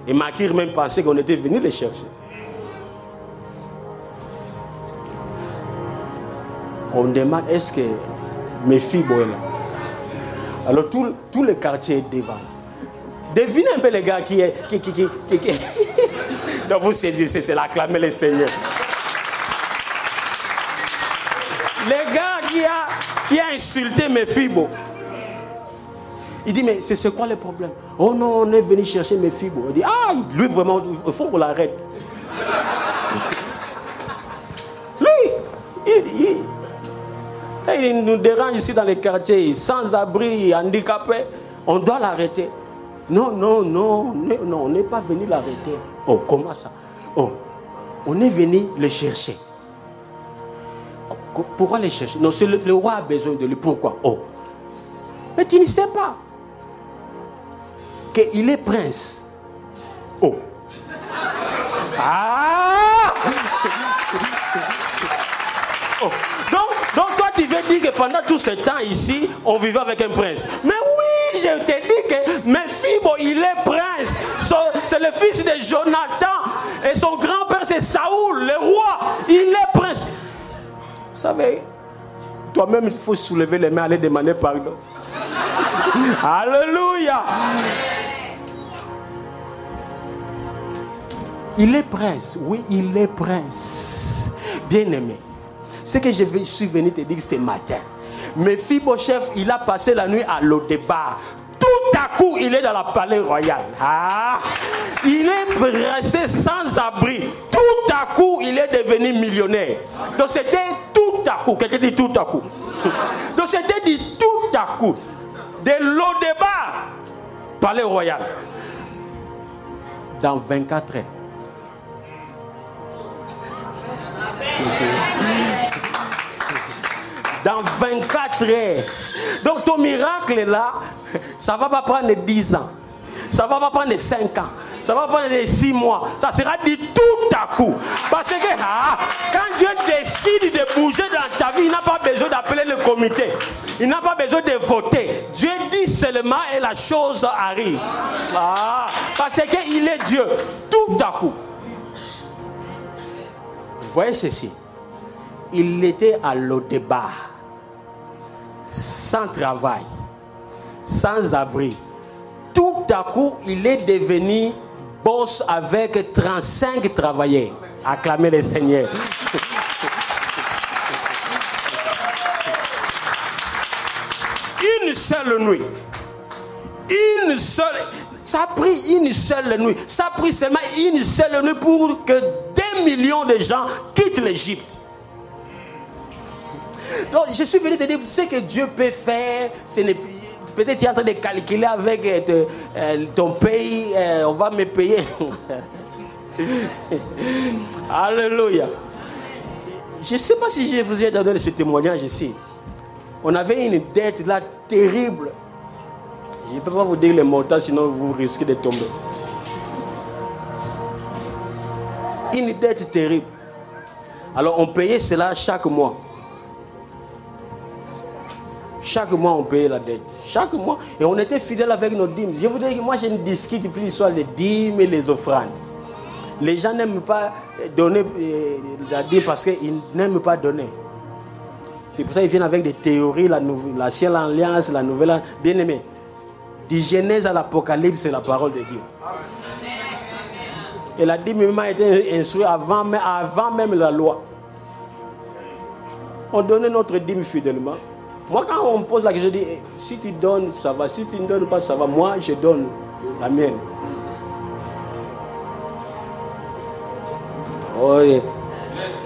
Et Makir même pensait qu'on était venu les chercher. On demande, est-ce que Mephibo est là? Alors tout le quartier est devant. Devinez un peu les gars qui est... Donc vous saisissez, c'est l'acclamer le Seigneur. Les gars qui a insulté Mephibo. Il dit, mais c'est quoi le problème? Oh non, on est venu chercher Mephibo. Il dit, ah, lui vraiment, il faut qu'on l'arrête. Lui, il nous dérange ici dans les quartiers, sans abri, handicapé. On doit l'arrêter. Non, on n'est pas venu l'arrêter. Oh, comment ça? Oh, on est venu le chercher. Pourquoi le chercher? Non, c'est le roi a besoin de lui. Pourquoi? Oh, mais tu ne sais pas qu'il est prince. Oh. Ah! Oh. Donc toi tu veux dire que pendant tout ce temps ici, on vivait avec un prince. Mais oui, je te dis que Mephibo, il est prince. C'est le fils de Jonathan. Et son grand-père c'est Saoul, le roi. Il est prince. Vous savez, toi-même il faut soulever les mains, aller demander pardon. Alléluia. Il est prince. Oui, il est prince. Bien-aimé. Ce que je suis venu te dire ce matin. Mephibosheth, il a passé la nuit à Lo-Débar. Tout à coup, il est dans la palais royal. Ah, il est resté sans abri. Tout à coup, il est devenu millionnaire. Donc c'était tout à coup. Quelqu'un dit tout à coup. Donc c'était dit tout à coup. De Lo-Debar, palais royal. Dans 24 heures. Dans 24 heures. Donc ton miracle là, ça ne va pas prendre 10 ans. Ça ne va pas prendre 5 ans. Ça ne va pas prendre 6 mois. Ça sera dit tout à coup. Parce que quand Dieu décide de bouger dans ta vie, il n'a pas besoin d'appeler le comité. Il n'a pas besoin de voter. Dieu dit seulement et la chose arrive. Parce qu'il est Dieu. Tout à coup. Vous voyez ceci. Il était à Lo-Debar. Sans travail. Sans abri. Tout à coup, il est devenu boss avec 35 travailleurs. Acclamez le Seigneur. Une seule nuit. Une seule. Ça a pris une seule nuit. Ça a pris seulement une seule nuit pour que 2 millions de gens quittent l'Égypte. Donc, je suis venu te dire, ce que Dieu peut faire, ce n'est plus. Peut-être tu es en train de calculer avec ton pays, on va me payer. Alléluia. Je ne sais pas si je vous ai donné ce témoignage ici. On avait une dette là terrible. Je ne peux pas vous dire les montants, sinon vous risquez de tomber. Une dette terrible. Alors on payait cela chaque mois. Chaque mois, on payait la dette. Chaque mois. Et on était fidèles avec nos dîmes. Je vous dis que moi, je ne discute plus sur les dîmes et les offrandes. Les gens n'aiment pas donner la dîme parce qu'ils n'aiment pas donner. C'est pour ça qu'ils viennent avec des théories, l'ancienne alliance, la nouvelle alliance. Bien aimé, du Genèse à l'Apocalypse, c'est la parole de Dieu. Et la dîme m'a été instruite avant même la loi. On donnait notre dîme fidèlement. Moi, quand on me pose la question, je dis, si tu donnes, ça va. Si tu ne donnes pas, ça va. Moi, je donne la mienne. Oui.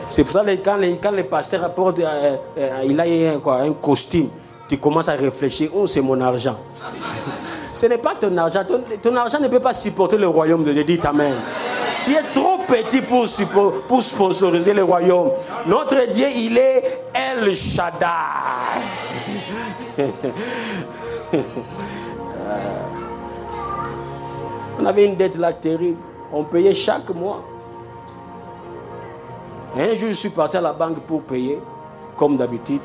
C'est pour ça que quand le pasteur apporte, il a un costume, tu commences à réfléchir, oh, c'est mon argent. Ce n'est pas ton argent. Ton argent ne peut pas supporter le royaume de Dieu. Dites Amen. Tu es trop petit pour sponsoriser le royaume. Notre Dieu, il est El Shaddai. On avait une dette là terrible. On payait chaque mois. Un jour, je suis parti à la banque pour payer, comme d'habitude.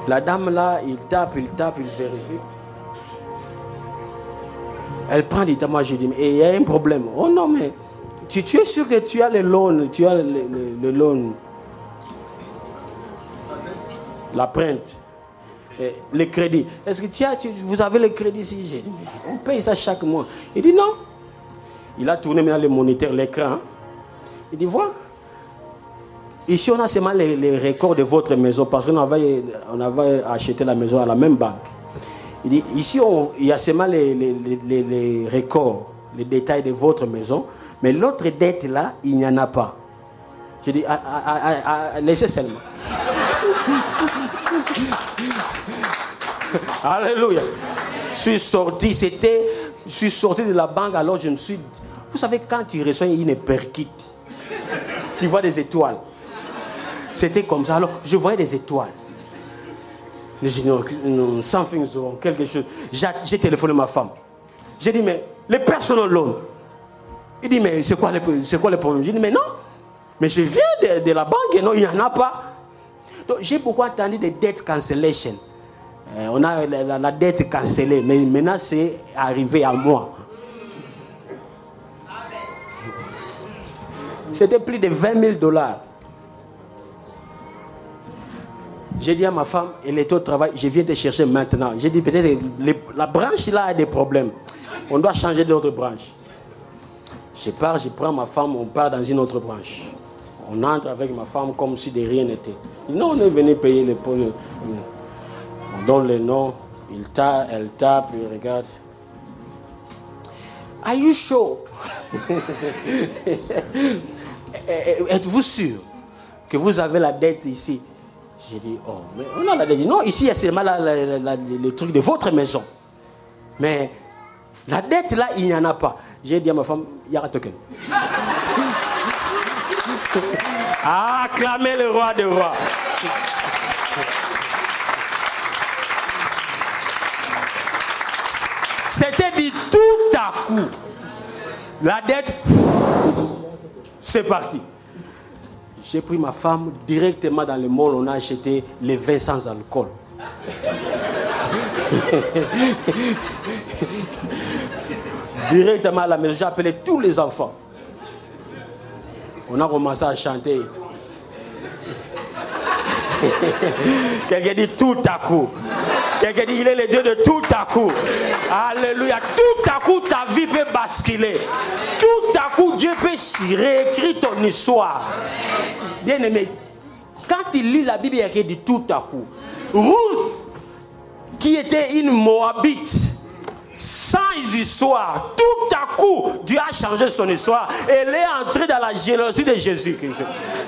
La dame là, il tape, il vérifie. Elle prend du temps, moi je dis, mais il y a un problème. Oh non, mais tu es sûr que tu as le loan, le loan, la printe, le crédit. Est-ce que vous avez le crédit ici? J'ai dit, on paye ça chaque mois. Il dit non. Il a tourné maintenant le moniteur, l'écran. Hein. Il dit, voilà. Ici, on a seulement les records de votre maison parce qu'on avait acheté la maison à la même banque. Il dit, ici, il y a seulement les records, les détails de votre maison, mais l'autre dette là, il n'y en a pas. Je dis, laissez seulement. Alléluia. Je suis sorti de la banque, alors je me suis... Vous savez, quand tu reçois une perquite, tu vois des étoiles. C'était comme ça, alors je voyais des étoiles. Je dis, non, something's wrong, quelque chose. J'ai téléphoné ma femme. J'ai dit, mais les personal loans. Il dit, mais c'est quoi le problème? J'ai dit, mais non. Mais je viens de la banque et non, il n'y en a pas. Donc, j'ai beaucoup entendu des dettes cancellation. On a la dette cancellée, mais maintenant c'est arrivé à moi. C'était plus de $20,000. J'ai dit à ma femme, elle était au travail, je viens te chercher maintenant. J'ai dit, peut-être la branche là a des problèmes. On doit changer d'autre branche. Je pars, je prends ma femme, on part dans une autre branche. On entre avec ma femme comme si de rien n'était. Non, on est venu payer les pots. On donne le nom, elle tape, il regarde. Are you sure? Êtes-vous sûr? que vous avez la dette ici. J'ai dit, oh, mais on a la dette. Non, ici, il y a seulement le truc de votre maison. Mais la dette, là, il n'y en a pas. J'ai dit à ma femme, il y a un token. Ah, acclamez le roi des rois. C'était dit tout à coup. La dette, c'est parti. J'ai pris ma femme directement dans le mall, on a acheté les vins sans alcool. Directement à la maison, j'ai appelé tous les enfants. On a commencé à chanter. Quelqu'un dit tout à coup. Quelqu'un dit il est le Dieu de tout à coup. Alléluia. Tout à coup ta vie peut basculer. Tout à coup Dieu peut réécrire ton histoire. Bien aimé, quand il lit la Bible, il y a qui dit tout à coup. Ruth, qui était une Moabite, sans histoire, tout à coup, Dieu a changé son histoire. Elle est entrée dans la généalogie de Jésus-Christ.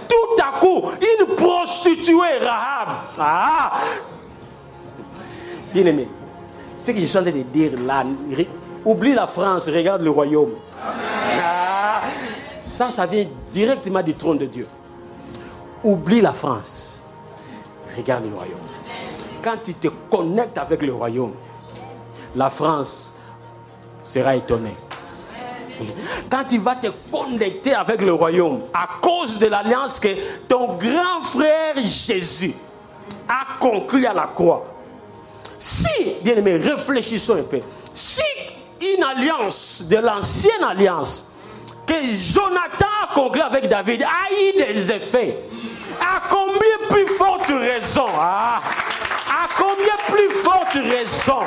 Tout à coup, une prostituée, Rahab. Ah! Bien aimé, ce que je suis en train de dire là, oublie la France, regarde le royaume. Ah, ça vient directement du trône de Dieu. Oublie la France, regarde le royaume. Quand tu te connectes avec le royaume, la France sera étonnée. Quand tu vas te connecter avec le royaume, à cause de l'alliance que ton grand frère Jésus a conclue à la croix. Si, bien aimé, réfléchissons un peu. Si une alliance de l'ancienne alliance que Jonathan a conclue avec David a eu des effets, à combien plus forte raison, à combien plus forte raison,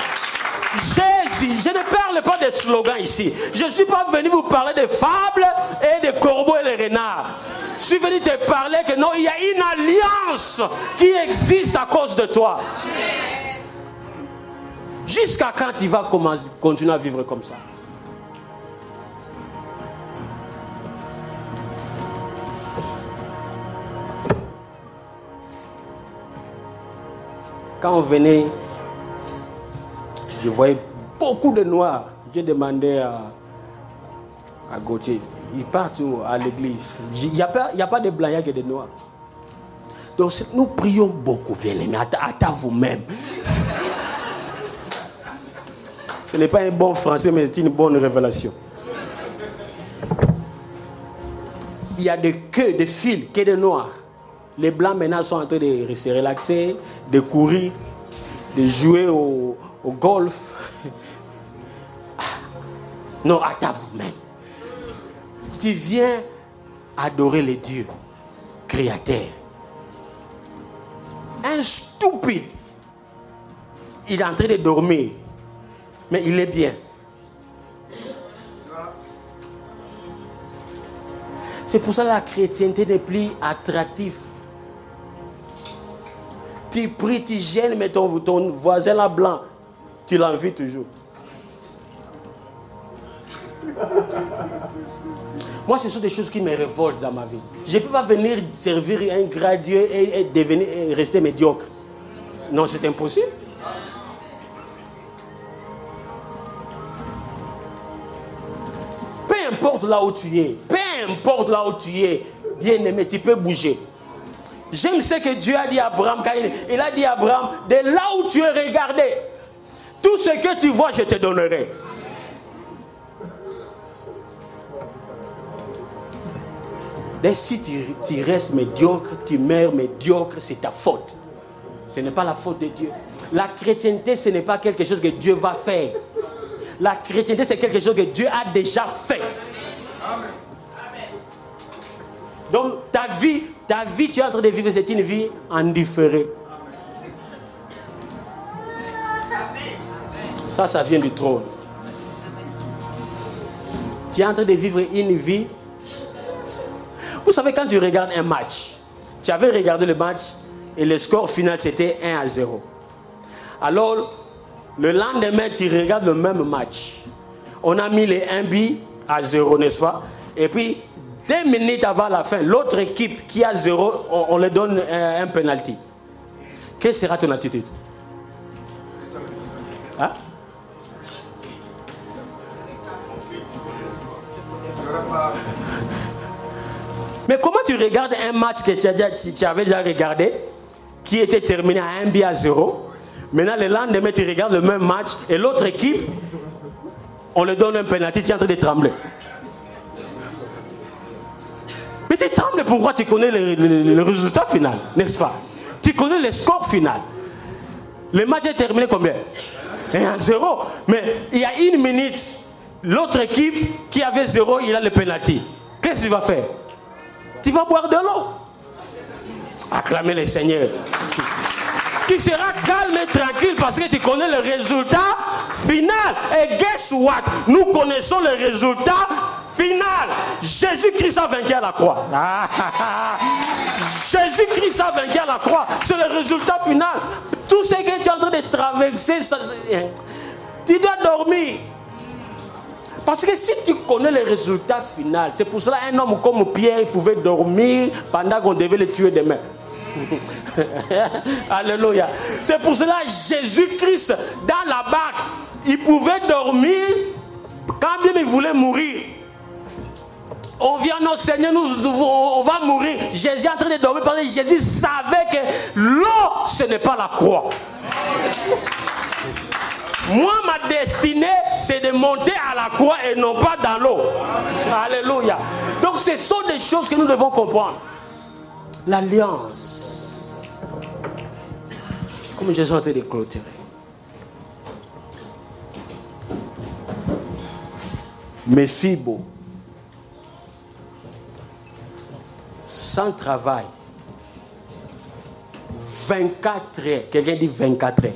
Jésus, je ne parle pas de slogans ici. Je ne suis pas venu vous parler de fables et de corbeaux et de renards. Je suis venu te parler que non, il y a une alliance qui existe à cause de toi. Jusqu'à quand tu vas continuer à vivre comme ça? Quand on venait, je voyais beaucoup de noirs. J'ai demandé à Gauthier, ils partent à l'église. Il n'y a pas de blancs, il n'y a que des noirs. Donc nous prions beaucoup, bien aimés, à vous-même. Ce n'est pas un bon français, mais c'est une bonne révélation. Il y a des queues, des fils, que des noirs. Les blancs maintenant sont en train de se relaxer, de courir, de jouer au golf. Non, à vous-même. Tu viens adorer les dieux créateurs. Un stupide, il est en train de dormir. Mais il est bien. C'est pour ça que la chrétienté n'est plus attractive. Tu pries, tu gênes, mais ton voisin là blanc, tu l'envies toujours. Moi, ce sont des choses qui me révoltent dans ma vie. Je ne peux pas venir servir un gradué et rester médiocre. Non, c'est impossible. Peu importe là où tu es, bien aimé, tu peux bouger. J'aime ce que Dieu a dit à Abraham, quand il a dit à Abraham, de là où tu es, regardé, tout ce que tu vois, je te donnerai. Mais si tu restes médiocre, tu meurs médiocre, c'est ta faute. Ce n'est pas la faute de Dieu. La chrétienté, ce n'est pas quelque chose que Dieu va faire. La chrétienté, c'est quelque chose que Dieu a déjà fait. Amen. Donc, ta vie, tu es en train de vivre, c'est une vie en différé. Ça vient du trône. Tu es en train de vivre une vie. Vous savez, quand tu regardes un match, tu avais regardé le match et le score final, c'était 1-0. Alors, le lendemain, tu regardes le même match. On a mis les 1 but à 0, n'est-ce pas? Et puis, 2 minutes avant la fin, l'autre équipe qui a 0, on leur donne un penalty. Quelle sera ton attitude? Hein? Mais comment tu regardes un match que tu avais déjà regardé, qui était terminé à 1-0? Maintenant, le lendemain, tu regardes le même match et l'autre équipe, on leur donne un penalty, tu es en train de trembler. Mais tu trembles pourquoi? Tu connais le résultat final, n'est-ce pas? Tu connais le score final. Le match est terminé combien? 1-0. Mais il y a 1 minute, l'autre équipe qui avait 0, il a le penalty. Qu'est-ce que tu vas faire? Tu vas boire de l'eau. Acclamer le Seigneur. Tu seras calme et tranquille parce que tu connais le résultat final. Et guess what? Nous connaissons le résultat final. Jésus-Christ a vaincu à la croix. Jésus-Christ a vaincu à la croix. C'est le résultat final. Tout ce que tu es en train de traverser, tu dois dormir. Parce que si tu connais le résultat final, c'est pour cela qu'un homme comme Pierre il pouvait dormir pendant qu'on devait le tuer demain. Alléluia. C'est pour cela que Jésus-Christ, dans la barque, il pouvait dormir quand bien il voulait mourir. On vient, non Seigneur, on va mourir. Jésus est en train de dormir parce que Jésus savait que l'eau, ce n'est pas la croix. Moi, ma destinée, c'est de monter à la croix et non pas dans l'eau. Alléluia. Donc, ce sont des choses que nous devons comprendre. L'alliance. Comme Jésus est en train de clôturer. Mephibo. Sans travail. 24 heures. Quelqu'un dit 24 heures.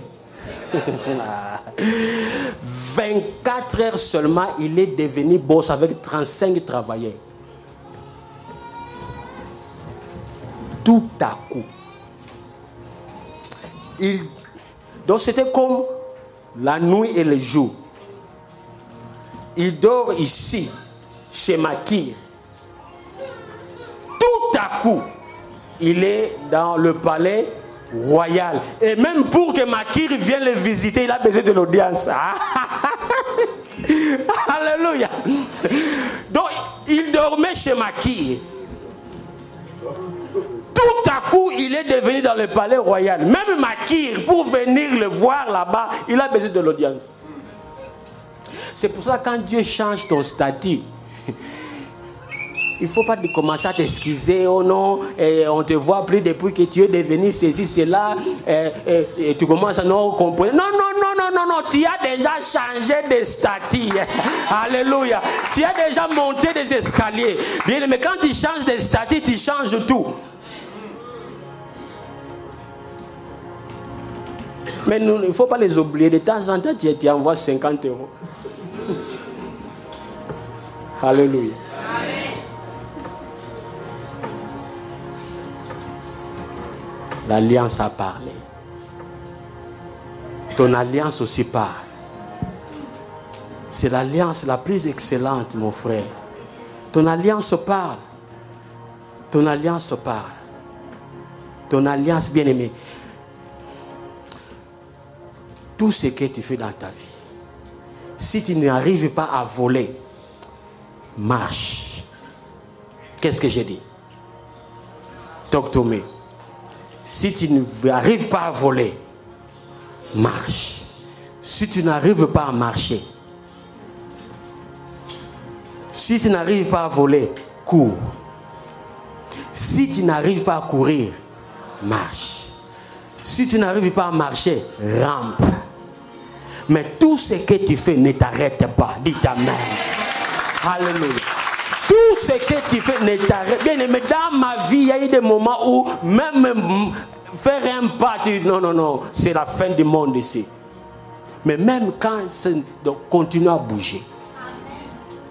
24 heures seulement, il est devenu boss avec 35 travailleurs. Tout à coup. Donc c'était comme la nuit et le jour. Il dort ici, chez Makir. Tout à coup, il est dans le palais royal. Et même pour que Makir vienne le visiter, il a besoin de l'audience. Alléluia. Donc, il dormait chez Makir. Tout à coup, il est devenu dans le palais royal. Même Makir, pour venir le voir là-bas, il a besoin de l'audience. C'est pour ça que quand Dieu change ton statut, il ne faut pas commencer à t'excuser, oh non, on ne te voit plus depuis que tu es devenu ceci, cela, et tu commences à non comprendre. Non, tu as déjà changé de statut. Alléluia. Tu as déjà monté des escaliers. Bien, mais quand tu changes de statut, tu changes tout. Mais il ne faut pas les oublier. De temps en temps, tu envoies 50 €. Alléluia. L'alliance a parlé. Ton alliance aussi parle. C'est l'alliance la plus excellente, mon frère. Ton alliance parle. Ton alliance parle. Ton alliance bien-aimée. Tout ce que tu fais dans ta vie, si tu n'arrives pas à voler, marche. Qu'est-ce que j'ai dit? Talk to me. Si tu n'arrives pas à voler, marche. Si tu n'arrives pas à marcher, si tu n'arrives pas à voler, cours. Si tu n'arrives pas à courir, marche. Si tu n'arrives pas à marcher, rampe. Mais tout ce que tu fais ne t'arrête pas. Dis amen. Alléluia. Tout ce que tu fais ne t'arrête pas. Mais dans ma vie, il y a eu des moments où même faire un pas, non, c'est la fin du monde ici. Mais même quand donc continue à bouger.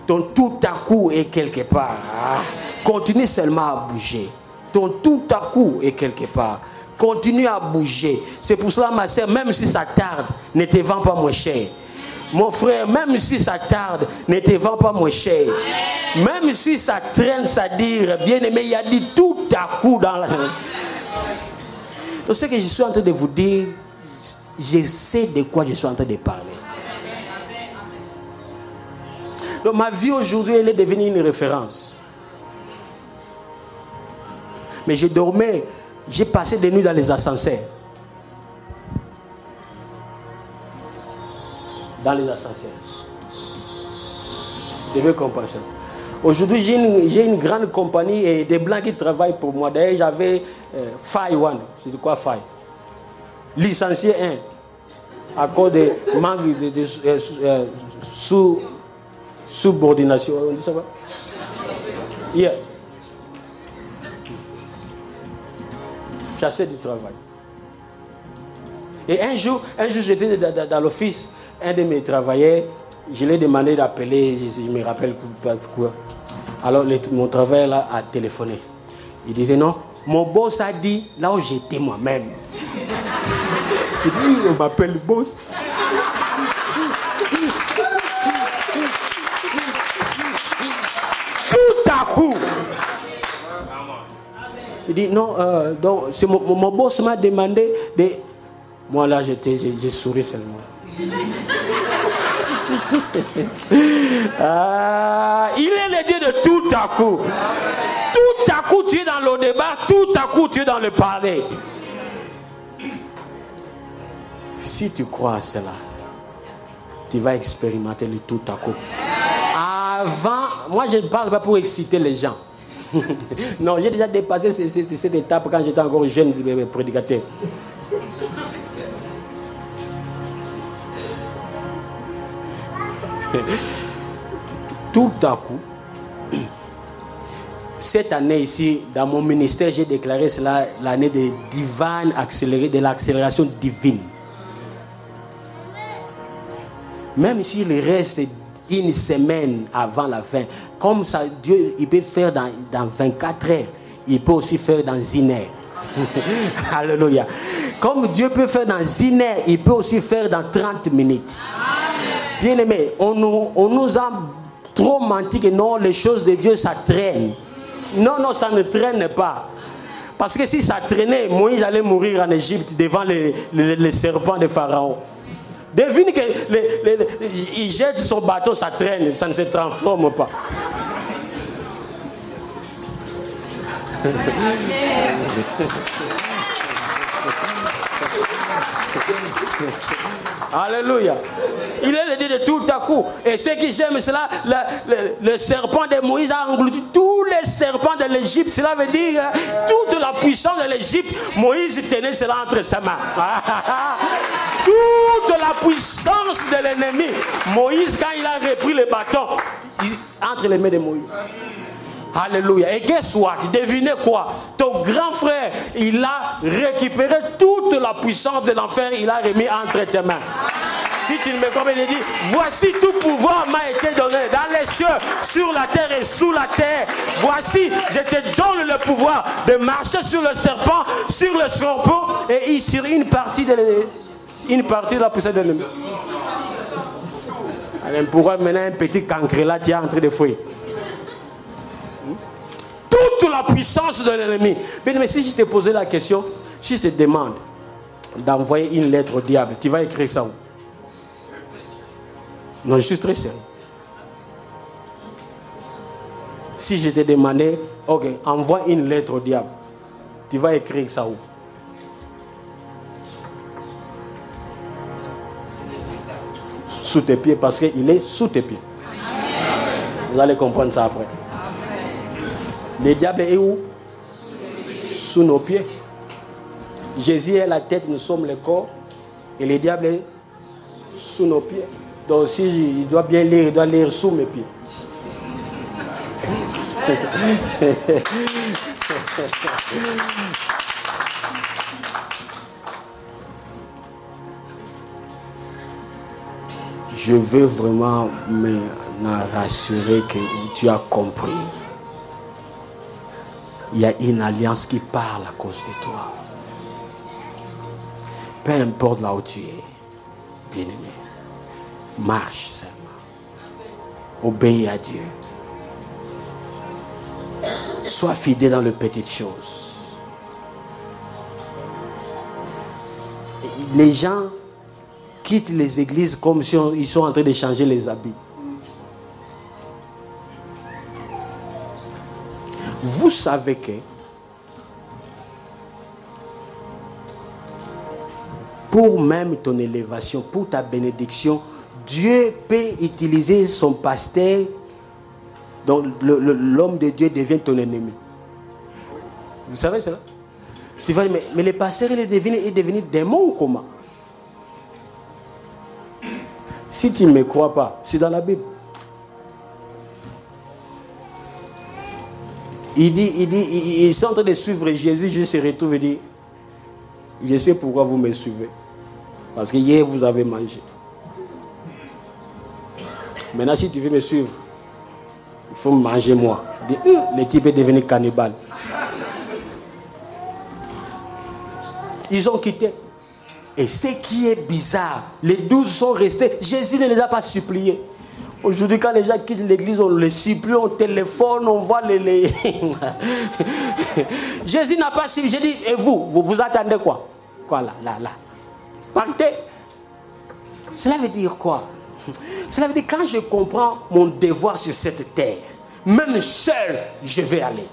Ton tout à coup est quelque part. Continue seulement à bouger. Ton tout à coup est quelque part. Continue à bouger. C'est pour cela, ma soeur, même si ça tarde, ne te vends pas moins cher. Mon frère, même si ça tarde, ne te vends pas moins cher. Même si ça traîne, ça dire, bien aimé, il y a dit tout à coup dans la... Donc ce que je suis en train de vous dire, je sais de quoi je suis en train de parler. Donc ma vie aujourd'hui, elle est devenue une référence. Mais je dormais, j'ai passé des nuits dans les ascenseurs. Dans les ascenseurs. Tu veux comprendre ça? Aujourd'hui, j'ai une grande compagnie et des blancs qui travaillent pour moi. D'ailleurs, j'avais Faille One. C'est quoi Faille? Licencié 1. À cause de manque de subordination. On dit ça va? Yeah. Chassé du travail. Et un jour j'étais dans l'office, un de mes travailleurs, je l'ai demandé d'appeler, je me rappelle pourquoi. Alors mon travailleur là a téléphoné. Il disait non, mon boss a dit là où j'étais moi-même. Je dis, on m'appelle le boss. Tout à coup. Il dit non, donc c'est mon boss m'a demandé de... Moi là j'ai souri seulement. Il est le Dieu de tout à coup. Tout à coup tu es dans le débat, tout à coup tu es dans le parler. Si tu crois à cela, tu vas expérimenter le tout à coup. Avant, moi je ne parle pas pour exciter les gens. Non, j'ai déjà dépassé cette étape quand j'étais encore jeune prédicateur. Tout à coup, cette année ici, dans mon ministère, j'ai déclaré cela l'année de divine accélérée, de l'accélération divine. Même s'il reste une semaine avant la fin, comme ça, Dieu, il peut faire dans 24 heures, il peut aussi faire dans 1 heure. Alléluia. Comme Dieu peut faire dans 1 heure, il peut aussi faire dans 30 minutes. Bien aimé, on nous a trop menti que non, les choses de Dieu, ça traîne. Non, ça ne traîne pas. Parce que si ça traînait, Moïse allait mourir en Égypte devant les serpents de Pharaon. Devine qu'il jette son bateau, ça traîne, ça ne se transforme pas. Alléluia. Il est le Dieu de tout à coup. Et ce qui j'aime, cela, le serpent de Moïse a englouti tous les serpents de l'Égypte. Cela veut dire toute la puissance de l'Égypte. Moïse tenait cela entre ses mains. Toute la puissance de l'ennemi. Moïse, quand il a repris le bâton, entre les mains de Moïse. Alléluia. Et guess what? Devinez quoi? Ton grand frère, il a récupéré toute la puissance de l'enfer, il a remis entre tes mains. Si tu ne me comprends pas, il dit, voici tout pouvoir m'a été donné dans les cieux, sur la terre et sous la terre. Voici, je te donne le pouvoir de marcher sur le serpent, sur le scorpion et sur une partie de la puissance de l'ennemi. Alors, pourquoi maintenant un petit cancre là, tu es en train de fouiller? Toute la puissance de l'ennemi. Mais si je te posais la question, si je te demande d'envoyer une lettre au diable, tu vas écrire ça où? Non, je suis très sérieux. Si je te demandais, ok, envoie une lettre au diable, tu vas écrire ça où? Sous tes pieds, parce qu'il est sous tes pieds. Vous allez comprendre ça après. Le diable est où? Sous nos pieds. Jésus est la tête, nous sommes le corps. Et le diable est sous nos pieds. Donc si il doit bien lire, il doit lire sous mes pieds. Je veux vraiment me rassurer que tu as compris. Il y a une alliance qui parle à cause de toi. Peu importe là où tu es, bien-aimé. Marche seulement. Obéis à Dieu. Sois fidèle dans les petites choses. Les gens quittent les églises comme si ils sont en train de changer les habits. Vous savez que pour même ton élévation, pour ta bénédiction, Dieu peut utiliser son pasteur, donc l'homme de Dieu devient ton ennemi. Vous savez cela? Tu vas dire, mais le pasteur il est devenu démon ou comment? Si tu ne me crois pas, c'est dans la Bible. Ils sont en train de suivre Jésus, Jésus se retrouve et dit, je sais pourquoi vous me suivez. Parce que hier vous avez mangé. Maintenant si tu veux me suivre, il faut manger moi. Le type est devenu cannibale. Ils ont quitté. Et ce qui est bizarre, les 12 sont restés. Jésus ne les a pas suppliés. Aujourd'hui, quand les gens quittent l'église, on les supplie, on téléphone, on voit les... Jésus n'a pas supplié. J'ai dit, et vous attendez quoi? Quoi là? Partez. Cela veut dire quoi? Cela veut dire quand je comprends mon devoir sur cette terre, même seul, je vais aller.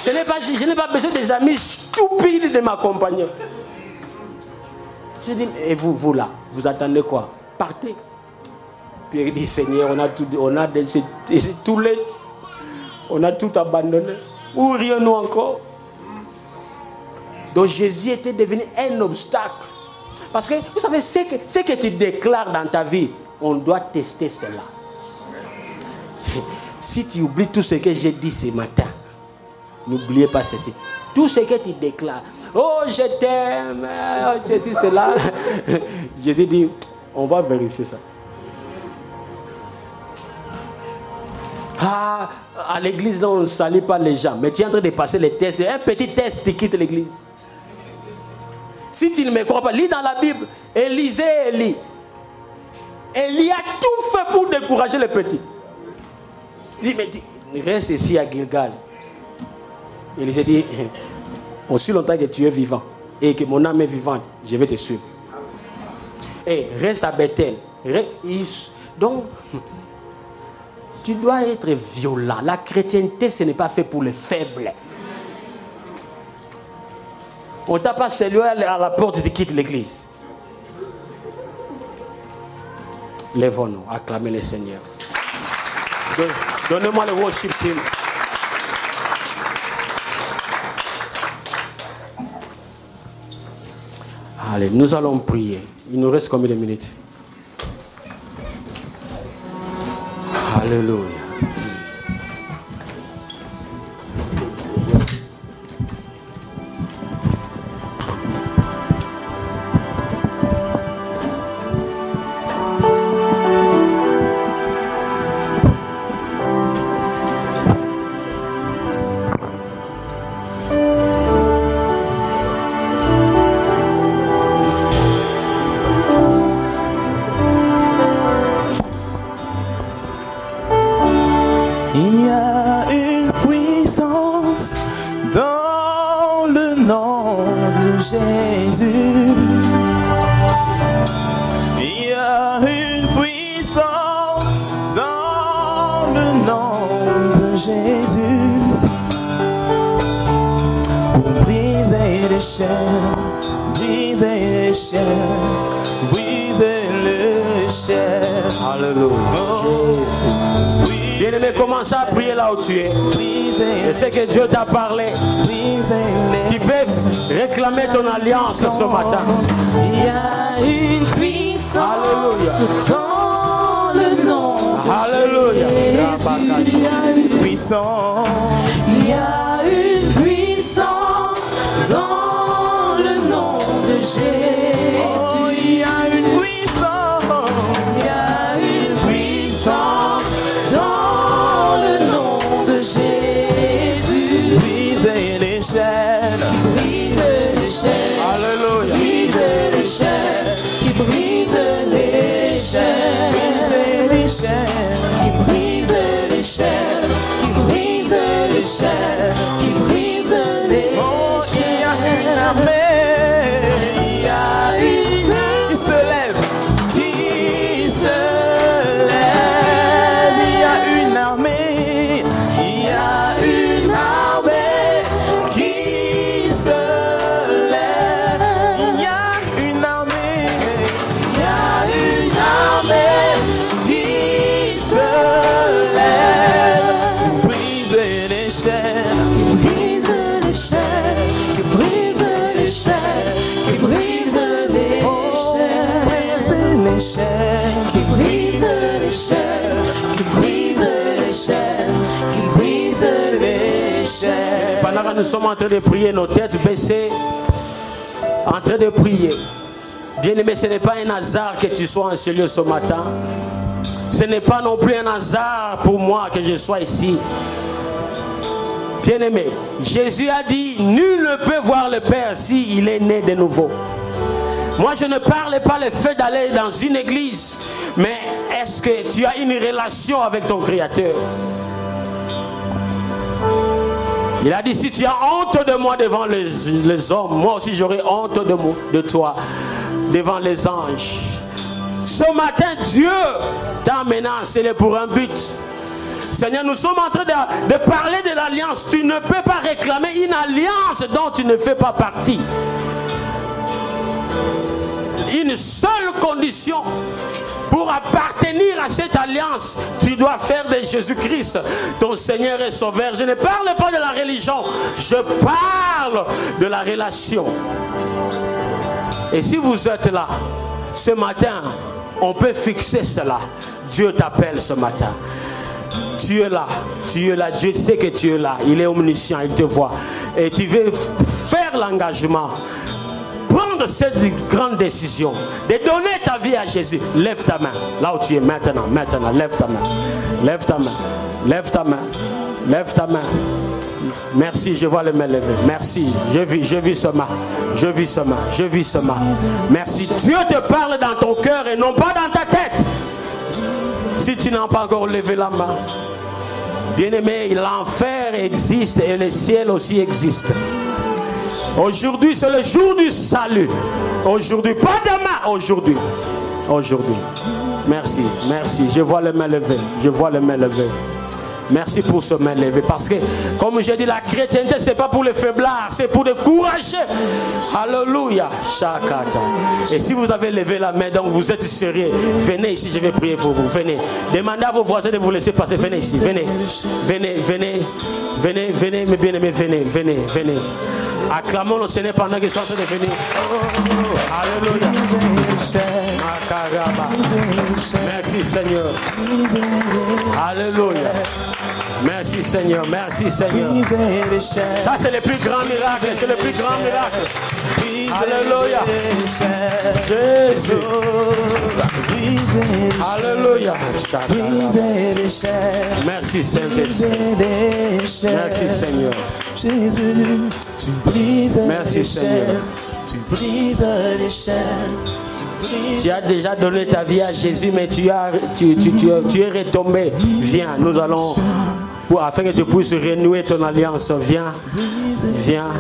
Je n'ai pas besoin des amis stupides de m'accompagner. Je dis, et vous là, vous attendez quoi? Partez. Puis il dit, Seigneur, on a tout abandonné. Ouvrions-nous encore. Donc Jésus était devenu un obstacle. Parce que, vous savez, ce que tu déclares dans ta vie, on doit tester cela. Si tu oublies tout ce que j'ai dit ce matin, n'oubliez pas ceci. Tout ce que tu déclares, oh je t'aime, ceci, cela. Jésus dit, on va vérifier ça. Ah, à l'église, là, on ne salue pas les gens. Mais tu es en train de passer les tests. Un petit test, tu quittes l'église. Si tu ne me crois pas, lis dans la Bible. Élisée, Élie a tout fait pour décourager les petits. Il dit, mais reste ici à Gilgal. Élisée dit, aussi longtemps que tu es vivant et que mon âme est vivante, je vais te suivre. Et reste à Bethel. Donc, tu dois être violent. La chrétienté, ce n'est pas fait pour les faibles. On ne t'a pas salué à la porte, tu quittes l'église. Lèvons-nous, acclamez le Seigneur. Donnez-moi le worship team. Allez, nous allons prier. Il nous reste combien de minutes? Alléluia. Commence à prier là où tu es. Je sais que Dieu t'a parlé. Tu peux réclamer ton alliance ce matin. Il y a une puissance. Alléluia. Dans le nom de Alléluia. Jésus. Il y a une puissance. Il y a une puissance dans le nom de Jésus. Oh, il y a une puissance. Il y a une puissance dans le nom de Jésus. Briser les chaînes. Brise les chaînes. Alléluia. Brise les chaînes. Qui brise les chaînes, qui brise les chaînes, qui brise les chaînes. Oh, il y a une armée, il y a une qui se lève, qui se lève. Il y a une armée, il y a une armée qui se lève. Il y a une armée, il y a une armée qui se lève. Briser les chaînes, Qui brise les chaînes, qui brise les chaînes, qui brise les chaînes. briser les chaînes. Qui brise les chaînes, qui brise les chaînes, qui brise les chaînes. Pendant que nous sommes en train de prier, nos têtes baissées, en train de prier. Bien-aimé, ce n'est pas un hasard que tu sois en ce lieu ce matin. Ce n'est pas non plus un hasard pour moi que je sois ici. Bien-aimé, Jésus a dit, nul ne peut voir le Père s'il est né de nouveau. Moi, je ne parle pas le fait d'aller dans une église, mais est-ce que tu as une relation avec ton Créateur? Il a dit, si tu as honte de moi devant les hommes, moi aussi j'aurai honte de toi devant les anges. Ce matin, Dieu t'a amené à enseigner pour un but. Seigneur, nous sommes en train de parler de l'alliance. Tu ne peux pas réclamer une alliance dont tu ne fais pas partie. Une seule condition pour appartenir à cette alliance, tu dois faire de Jésus-Christ ton Seigneur et Sauveur. Je ne parle pas de la religion, je parle de la relation. Et si vous êtes là, ce matin, on peut fixer cela. Dieu t'appelle ce matin. Tu es là, Dieu sait que tu es là, il est omniscient, il te voit. Et tu veux faire l'engagement, prendre cette grande décision, de donner ta vie à Jésus. Lève ta main, là où tu es maintenant, lève ta main, lève ta main, lève ta main, lève ta main. Merci, je vois les mains levées. Merci, je vis ce main. Je vis ce main, je vis ce main. Merci. Dieu te parle dans ton cœur et non pas dans ta tête. Si tu n'as pas encore levé la main, bien-aimé, l'enfer existe et le ciel aussi existe. Aujourd'hui, c'est le jour du salut. Aujourd'hui, pas demain, aujourd'hui. Aujourd'hui. Merci, merci. Je vois les mains levées. Je vois les mains levées. Merci pour ce main levé. Parce que, comme j'ai dit, la chrétienté, ce n'est pas pour les faiblards, c'est pour les courageux. Alléluia. Shakata. Et si vous avez levé la main, donc vous êtes sérieux, venez ici, je vais prier pour vous. Venez. Demandez à vos voisins de vous laisser passer. Venez ici. Venez. Venez, venez. Venez, venez, mes bien-aimés, venez, venez, venez. Acclamons le Seigneur pendant qu'ils sont en train de venir. Alléluia. Merci Seigneur. Alléluia. Merci Seigneur. Merci Seigneur. Ça c'est le plus grand miracle. C'est le plus grand miracle. Alléluia. Jésus. Alléluia. Merci Saint-Esprit. Merci Seigneur. Jésus, tu brises Merci les Seigneur. chaînes, tu brises les chaînes, tu brises. Tu as déjà donné ta vie à Jésus, mais tu es retombé. Viens, nous allons, afin que tu puisses renouer ton alliance. Viens, viens.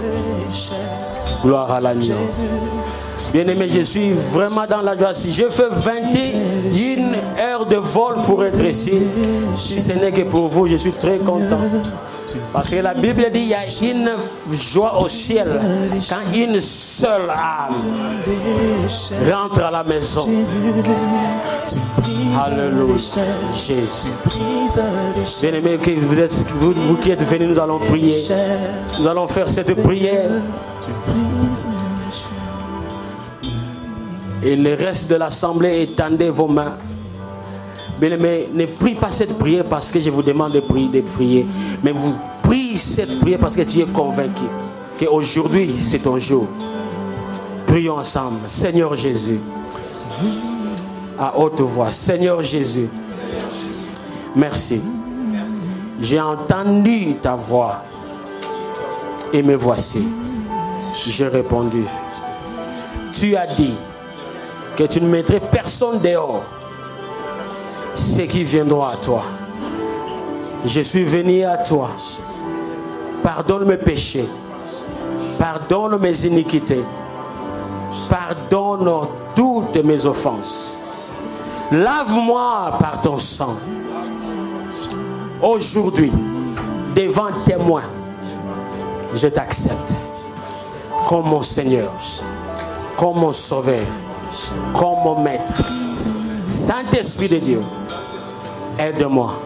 Gloire à l'agneau. Bien-aimé, je suis vraiment dans la joie. Si je fais 21 heures de vol pour être ici, si ce n'est que pour vous, je suis très content. Parce que la Bible dit qu'il y a une joie au ciel quand une seule âme rentre à la maison. Alléluia. Jésus. Bien-aimé, vous qui êtes venus, nous allons prier. Nous allons faire cette prière. Et le reste de l'assemblée, étendez vos mains. Bien-aimé, ne prie pas cette prière parce que je vous demande de prier. Mais vous priez cette prière parce que tu es convaincu qu'aujourd'hui, c'est ton jour. Prions ensemble. Seigneur Jésus. À haute voix. Seigneur Jésus. Merci. J'ai entendu ta voix. Et me voici. J'ai répondu. Tu as dit que tu ne mettrais personne dehors. Ceux qui viendront à toi. Je suis venu à toi. Pardonne mes péchés. Pardonne mes iniquités. Pardonne toutes mes offenses. Lave-moi par ton sang. Aujourd'hui, devant témoin, je t'accepte comme mon Seigneur, comme mon Sauveur, comme mon Maître. Saint-Esprit de Dieu, aide-moi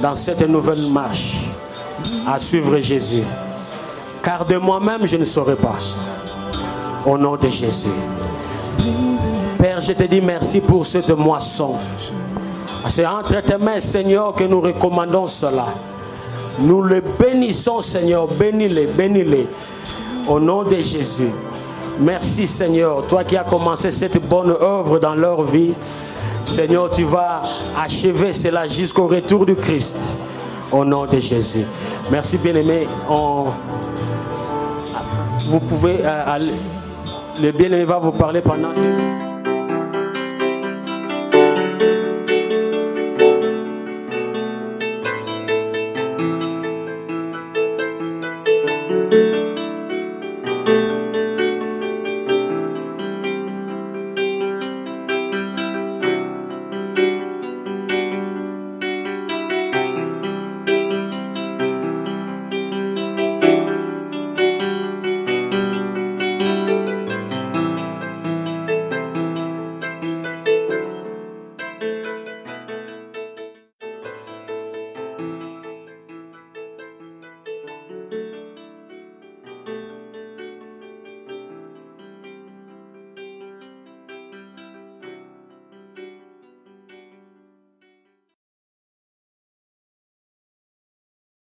dans cette nouvelle marche à suivre Jésus. Car de moi-même, je ne saurais pas. Au nom de Jésus. Père, je te dis merci pour cette moisson. C'est entre tes mains, Seigneur, que nous recommandons cela. Nous le bénissons, Seigneur. Bénis-les, bénis-les. Au nom de Jésus. Merci, Seigneur. Toi qui as commencé cette bonne œuvre dans leur vie. Seigneur, tu vas achever cela jusqu'au retour du Christ. Au nom de Jésus. Merci, bien-aimé. Vous pouvez aller. Le bien-aimé va vous parler pendant 2 minutes.